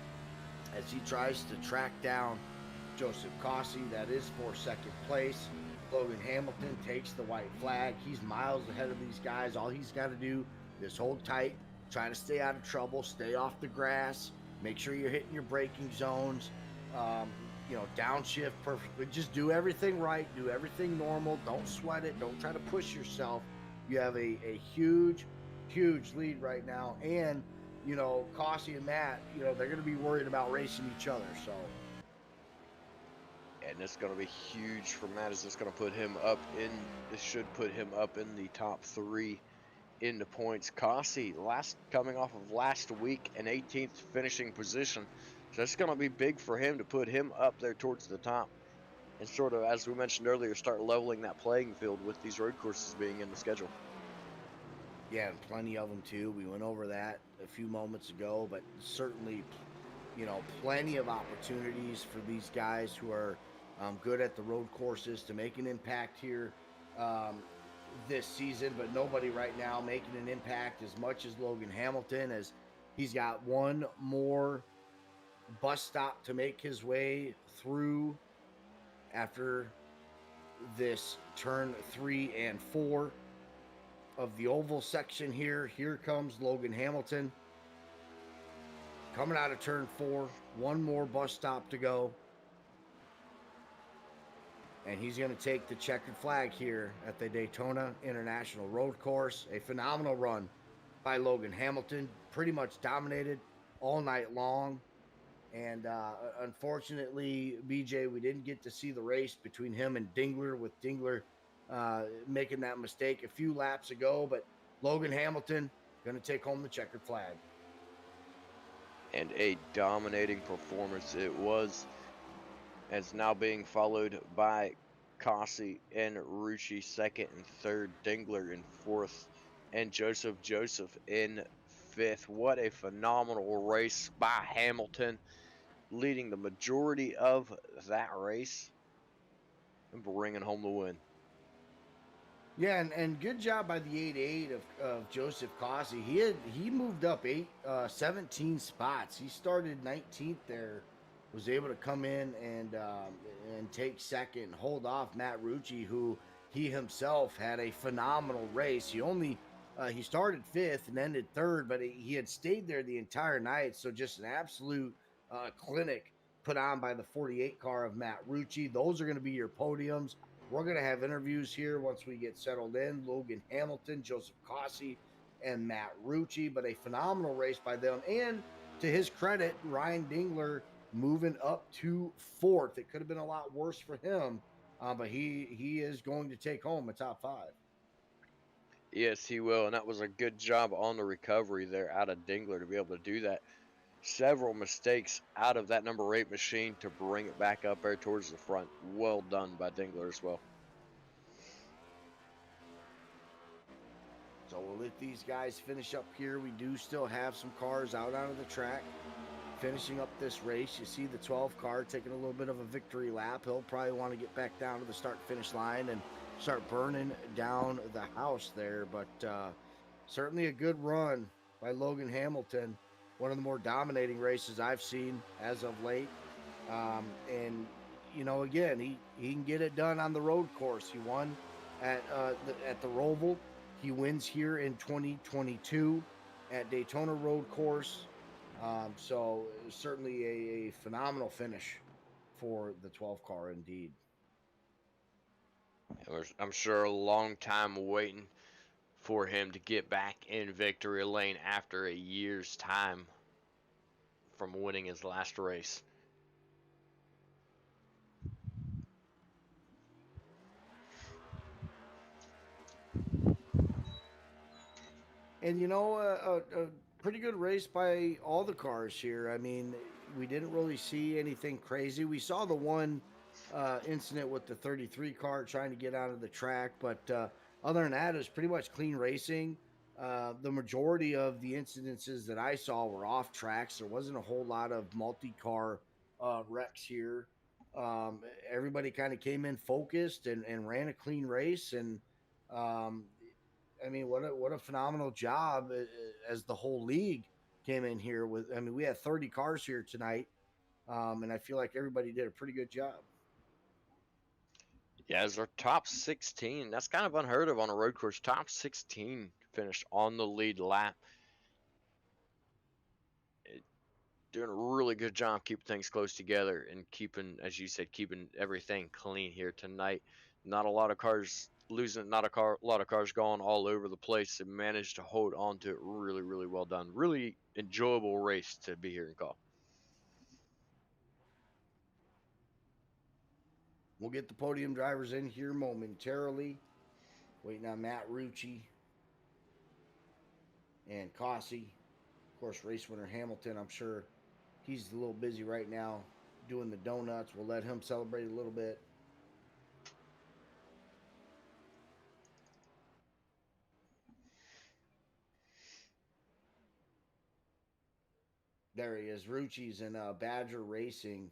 as he tries to track down Joseph Causey. That is for 2nd place. Logan Hamilton takes the white flag. He's miles ahead of these guys. All he's got to do is hold tight, try to stay out of trouble, stay off the grass, make sure you're hitting your braking zones, downshift perfectly. Just do everything right, do everything normal. Don't sweat it. Don't try to push yourself. You have a huge huge lead right now. And, you know, Causey and Matt, you know, they're going to be worried about racing each other. So, and it's going to be huge for Matt. Is this going to put him up in? This should put him up in the top 3 in the points. Causey, coming off of last week, an 18th finishing position. So it's going to be big for him to put him up there towards the top. And sort of, as we mentioned earlier, start leveling that playing field with these road courses being in the schedule. yeah, and plenty of them too. We went over that a few moments ago, but certainly, you know, plenty of opportunities for these guys who are good at the road courses to make an impact here this season. But nobody right now making an impact as much as Logan Hamilton, as he's got one more bus stop to make his way through after this turn 3 and 4 of the oval section here. Here comes Logan Hamilton coming out of turn 4. One more bus stop to go, and he's going to take the checkered flag here at the Daytona International Road Course. A phenomenal run by Logan Hamilton, pretty much dominated all night long. And unfortunately, BJ, we didn't get to see the race between him and Dingler, with Dingler making that mistake a few laps ago. But Logan Hamilton going to take home the checkered flag. And a dominating performance it was, as now being followed by Causey and Rucci second and third, Dingler in fourth, and Joseph in fifth. What a phenomenal race by Hamilton, leading the majority of that race and bringing home the win. Yeah, and good job by the 8-8 of Joseph Causey. He moved up 17 spots. He started 19th there, was able to come in and take second, hold off Matt Rucci, who he himself had a phenomenal race. He started 5th and ended 3rd, but he had stayed there the entire night. So just an absolute clinic put on by the 48 car of Matt Rucci. Those are going to be your podiums. We're going to have interviews here once we get settled in. Logan Hamilton, Joseph Causey, and Matt Rucci. But a phenomenal race by them. And to his credit, Ryan Dingler moving up to 4th. It could have been a lot worse for him, but he is going to take home a top 5. Yes, he will, and that was a good job on the recovery there out of Dingler to be able to do that. Several mistakes out of that number 8 machine to bring it back up there towards the front. Well done by Dingler as well. So we'll let these guys finish up here. We do still have some cars out onto the track finishing up this race. You see the 12 car taking a little bit of a victory lap. He'll probably want to get back down to the start-finish line and start burning down the house there. But certainly a good run by Logan Hamilton. One of the more dominating races I've seen as of late. And, you know, again, he can get it done on the road course. He won at the Roval. He wins here in 2022 at Daytona Road Course. So certainly a phenomenal finish for the 12 car indeed. I'm sure a long time waiting for him to get back in victory lane after a year's time from winning his last race. And, you know, a pretty good race by all the cars here. I mean, we didn't really see anything crazy. We saw the one incident with the 33 car trying to get out of the track, but other than that, it was pretty much clean racing. The majority of the incidences that I saw were off tracks. There wasn't a whole lot of multi-car wrecks here. Everybody kind of came in focused and ran a clean race. And I mean, what a phenomenal job as the whole league came in here with. I mean, we had 30 cars here tonight, and I feel like everybody did a pretty good job. Yeah, as our top 16, that's kind of unheard of on a road course. Top 16 finished on the lead lap. Doing a really good job keeping things close together and keeping, as you said, keeping everything clean here tonight. Not a lot of cars losing, not a lot of cars going all over the place, and managed to hold on to it really, really well done. Really enjoyable race to be here and call. We'll get the podium drivers in here momentarily. Waiting on Matt Rucci and Causey. Of course, race winner Hamilton, I'm sure he's a little busy right now doing the donuts. We'll let him celebrate a little bit. There he is. Rucci's in Badger Racing.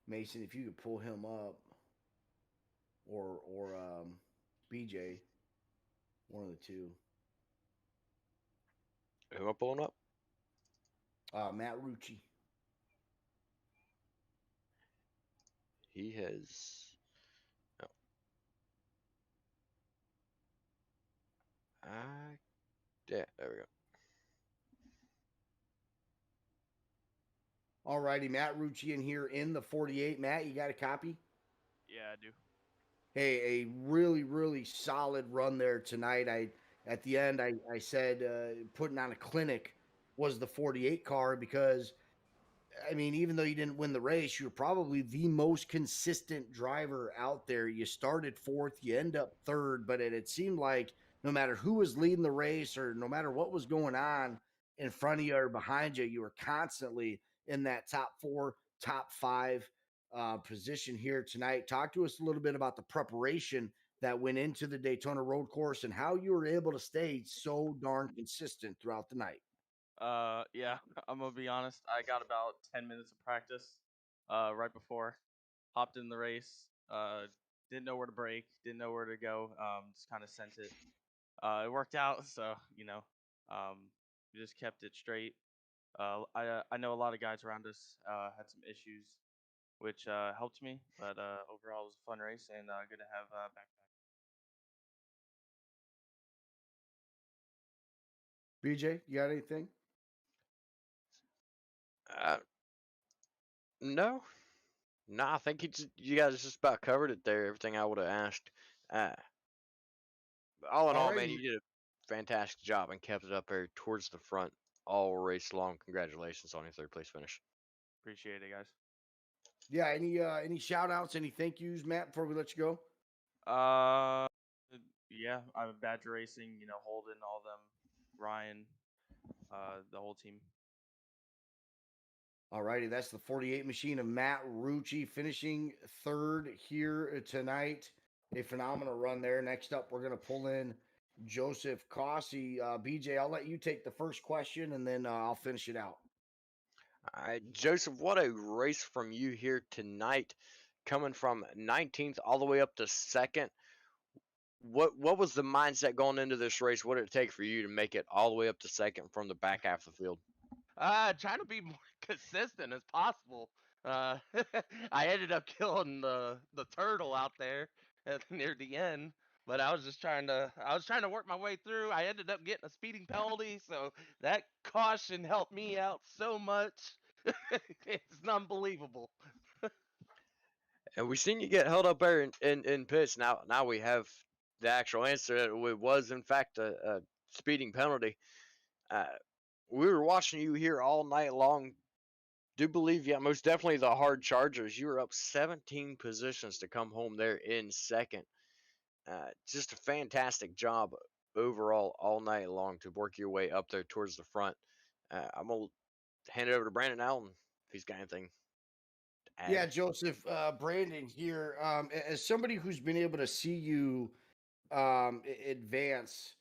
Mason, if you could pull him up, or BJ, one of the two. Who am I pulling up? Matt Rucci. He has. Oh. Yeah, there we go. All righty, Matt Rucci in here in the 48. Matt, you got a copy? Yeah, I do. Hey, a really, really solid run there tonight. At the end, I said putting on a clinic was the 48 car because, I mean, even though you didn't win the race, you're probably the most consistent driver out there. You started fourth, you end up third, but it seemed like no matter who was leading the race or no matter what was going on in front of you or behind you, you were constantly in that top four, top five position here tonight. Talk to us a little bit about the preparation that went into the Daytona road course and how you were able to stay so darn consistent throughout the night. Yeah, I'm gonna be honest. I got about 10 minutes of practice, right before, hopped in the race. Didn't know where to brake, didn't know where to go. Just kind of sent it. It worked out, so we just kept it straight. I know a lot of guys around us had some issues, which helped me. But overall, it was a fun race and good to have back. BJ, you got anything? No, I think you guys just about covered it there. Everything I would have asked. Uh, all in all, man, Alrighty. you did a fantastic job and kept it up there towards the front all race long. Congratulations on your third place finish. Appreciate it, guys. Yeah, any shout outs, any thank yous, Matt, before we let you go? Yeah, I'm Badger Racing, Holden, all them, Ryan, the whole team. All righty, that's the 48 machine of Matt Rucci finishing third here tonight. A phenomenal run there. Next up, we're going to pull in Joseph Causey. BJ, I'll let you take the first question, and then I'll finish it out. All right, Joseph, what a race from you here tonight, coming from 19th all the way up to second. What was the mindset going into this race? What did it take for you to make it all the way up to second from the back half of the field? Trying to be more consistent as possible. I ended up killing the turtle out there near the end, but I was trying to work my way through. I ended up getting a speeding penalty, so that caution helped me out so much. It's unbelievable. And we seen you get held up there in pits. Now we have the actual answer. It was in fact a speeding penalty. We were watching you here all night long. Do believe, yeah, most definitely the hard chargers. You were up 17 positions to come home there in second. Just a fantastic job overall all night long to work your way up there towards the front. I'm gonna hand it over to Brandon Allen if he's got anything to add. Yeah, Joseph, Brandon here. As somebody who's been able to see you advance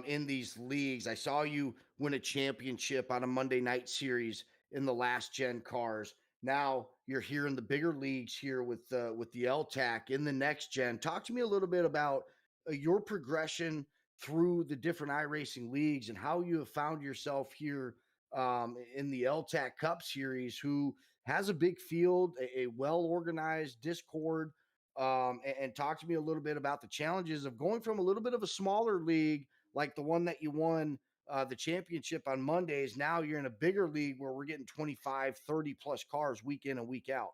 in these leagues, I saw you win a championship on a Monday night series in the last gen cars. Now you're here in the bigger leagues here with the L-TAC in the next gen. Talk to me a little bit about your progression through the different iRacing leagues and how you have found yourself here in the L-TAC Cup Series, who has a big field, a well-organized Discord, and talk to me a little bit about the challenges of going from a little bit of a smaller league like the one that you won the championship on Mondays. Now you're in a bigger league where we're getting 25, 30 plus cars week in and week out.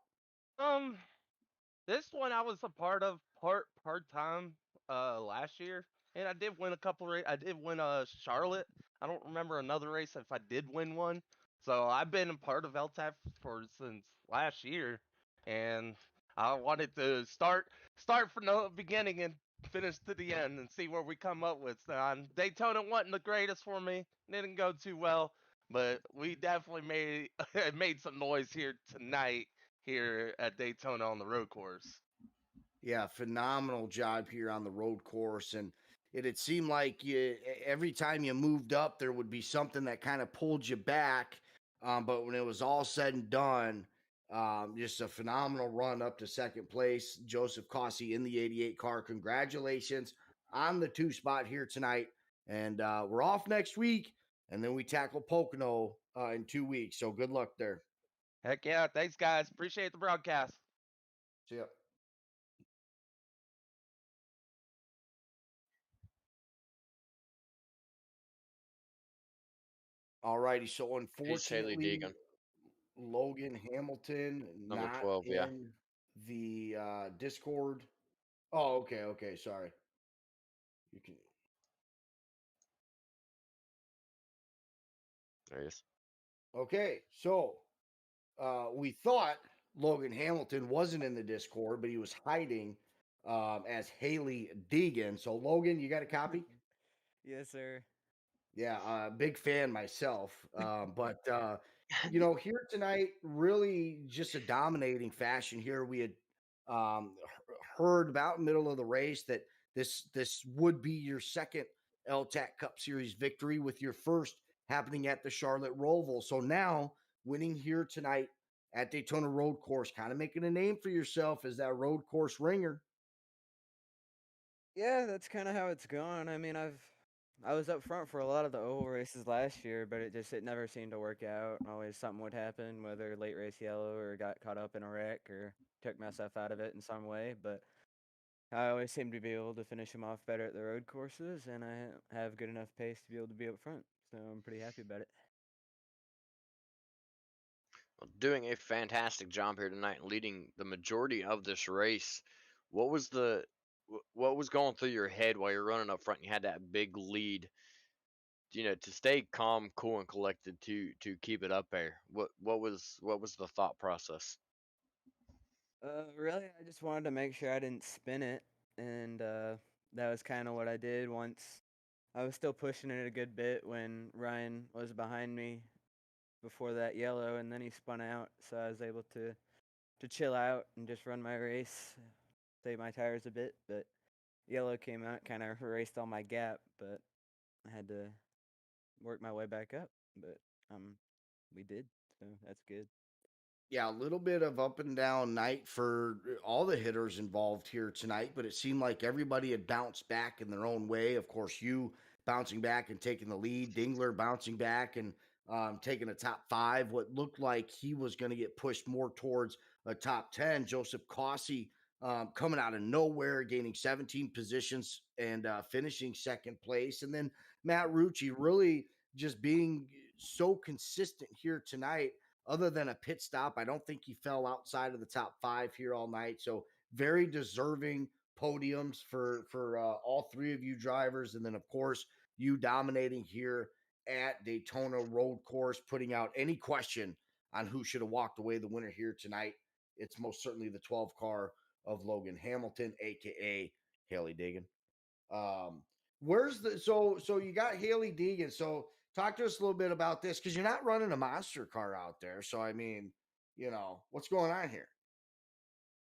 This one I was a part of part time. last year, and I did win a couple I did win Charlotte. I don't remember another race if I did win one. So I've been a part of L-TAC for since last year, and I wanted to start from the beginning and finish to the end and see where we come up with. Daytona wasn't the greatest for me. Didn't go too well, but we definitely made some noise here tonight here at Daytona on the road course. Yeah, phenomenal job here on the road course. And it had seemed like every time you moved up, there would be something that kind of pulled you back. But when it was all said and done, just a phenomenal run up to second place. Joseph Causey in the 88 car. Congratulations on the 2 spot here tonight. And we're off next week. And then we tackle Pocono in 2 weeks. So good luck there. Heck yeah. Thanks, guys. Appreciate the broadcast. See ya. All righty. So He's Haley unfortunately, Deegan, Logan Hamilton number not 12. Yeah. in the Discord. Oh, okay. Sorry. You can. There he is. Okay, so we thought Logan Hamilton wasn't in the Discord, but he was hiding as Haley Deegan. So Logan, you got a copy? Yes, sir. Yeah, big fan myself. But here tonight, really just a dominating fashion here. We had heard about middle of the race that this would be your second L-TAC Cup Series victory, with your first happening at the Charlotte Roval. So now winning here tonight at Daytona Road Course, kind of making a name for yourself as that road course ringer. Yeah, that's kind of how it's going. I mean, I was up front for a lot of the oval races last year, but it never seemed to work out. Always something would happen, whether late race yellow or got caught up in a wreck or took myself out of it in some way. But I always seem to be able to finish them off better at the road courses, and I have good enough pace to be able to be up front. So I'm pretty happy about it. Well, doing a fantastic job here tonight and leading the majority of this race. What was what was going through your head while you're running up front? You had that big lead, to stay calm, cool, and collected to keep it up there. What was the thought process? Really, I just wanted to make sure I didn't spin it, and that was kind of what I did. Once I was still pushing it a good bit when Ryan was behind me before that yellow, and then he spun out, so I was able to chill out and just run my race, save my tires a bit. But yellow came out, kind of erased all my gap, but I had to work my way back up. But we did, so that's good. Yeah, a little bit of up and down night for all the hitters involved here tonight, but it seemed like everybody had bounced back in their own way. Of course, you bouncing back and taking the lead, Dingler bouncing back and taking a top 5. What looked like he was going to get pushed more towards a top 10. Joseph Causey coming out of nowhere, gaining 17 positions and finishing second place. And then Matt Rucci really just being so consistent here tonight. Other than a pit stop, I don't think he fell outside of the top 5 here all night. So very deserving podiums for all 3 of you drivers. And then, of course, you dominating here at Daytona Road Course, putting out any question on who should have walked away the winner here tonight. It's most certainly the 12 car of Logan Hamilton, aka Haley Deegan. Where's the so you got Haley Deegan. So talk to us a little bit about this, because you're not running a monster car out there. So I mean, what's going on here?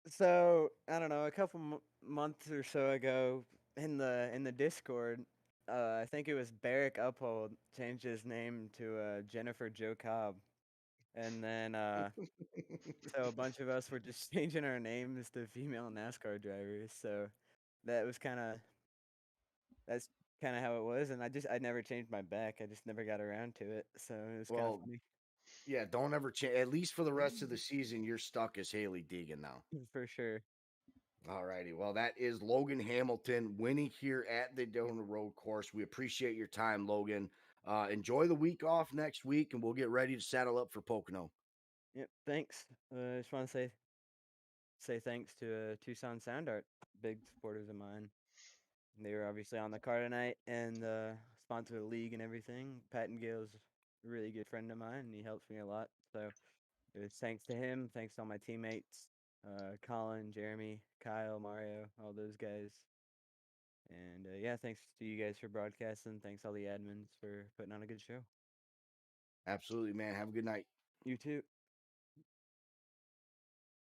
So I don't know. A couple months or so ago, in the Discord, I think it was Barrick Uphold changed his name to Jennifer Joe Cobb, and then so a bunch of us were just changing our names to female NASCAR drivers. So that was that's kind of how it was, and I never changed my back. I just never got around to it. So it was kind of Well, funny. yeah, don't ever change. At least for the rest of the season, you're stuck as Haley Deegan now. For sure. All righty. Well, that is Logan Hamilton winning here at the Daytona Road Course. We appreciate your time, Logan. Enjoy the week off next week, and we'll get ready to saddle up for Pocono. Yep. Thanks. I just want to say thanks to Tucson Sound Art, big supporters of mine. They were obviously on the car tonight and sponsor the league and everything. Patton Gale's a really good friend of mine, and he helps me a lot. So it was thanks to him, thanks to all my teammates, Colin, Jeremy, Kyle, Mario, all those guys. And yeah, thanks to you guys for broadcasting. Thanks all the admins for putting on a good show. Absolutely, man. Have a good night. You too.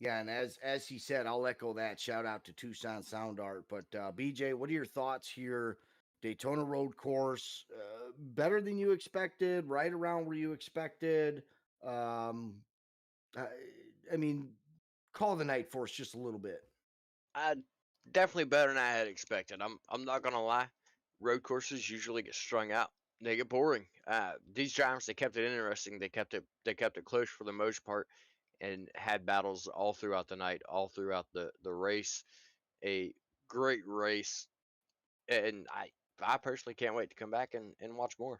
Yeah, and as he said, I'll echo that. Shout out to Tucson Sound Art. But BJ, what are your thoughts here? Daytona Road Course, better than you expected, right around where you expected. Um, I, I mean, call the night for us just a little bit. Definitely better than I had expected. I'm not gonna lie. Road courses usually get strung out. They get boring. These drivers, they kept it interesting. They kept it close for the most part, and had battles all throughout the night, all throughout the race. A great race, and I personally can't wait to come back and watch more.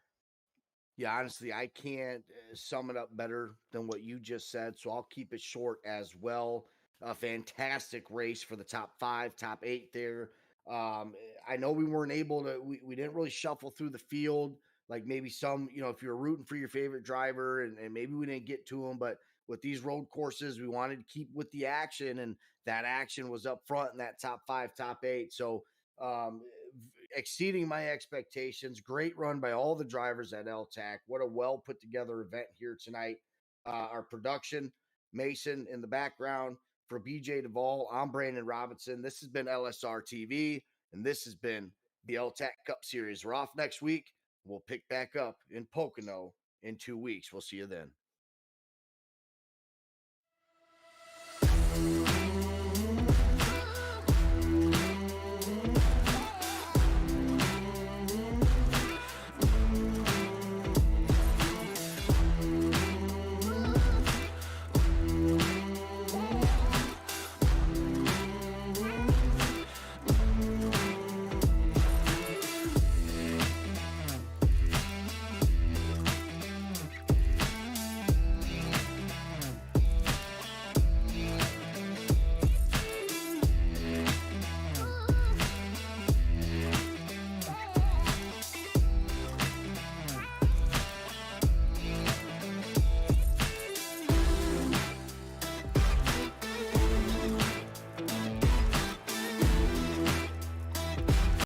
Yeah, honestly, I can't sum it up better than what you just said, so I'll keep it short as well. A fantastic race for the top 5, top 8 there. I know we weren't able to, we didn't really shuffle through the field like maybe some, if you're rooting for your favorite driver and maybe we didn't get to them, but with these road courses, we wanted to keep with the action, and that action was up front in that top 5, top 8. So, um, exceeding my expectations. Great run by all the drivers at L-TAC. What a well put together event here tonight. Our production, Mason in the background. For BJ Duvall, I'm Brandon Robinson. This has been LSR TV, and this has been the L-TAC Cup Series. We're off next week. We'll pick back up in Pocono in 2 weeks. We'll see you then.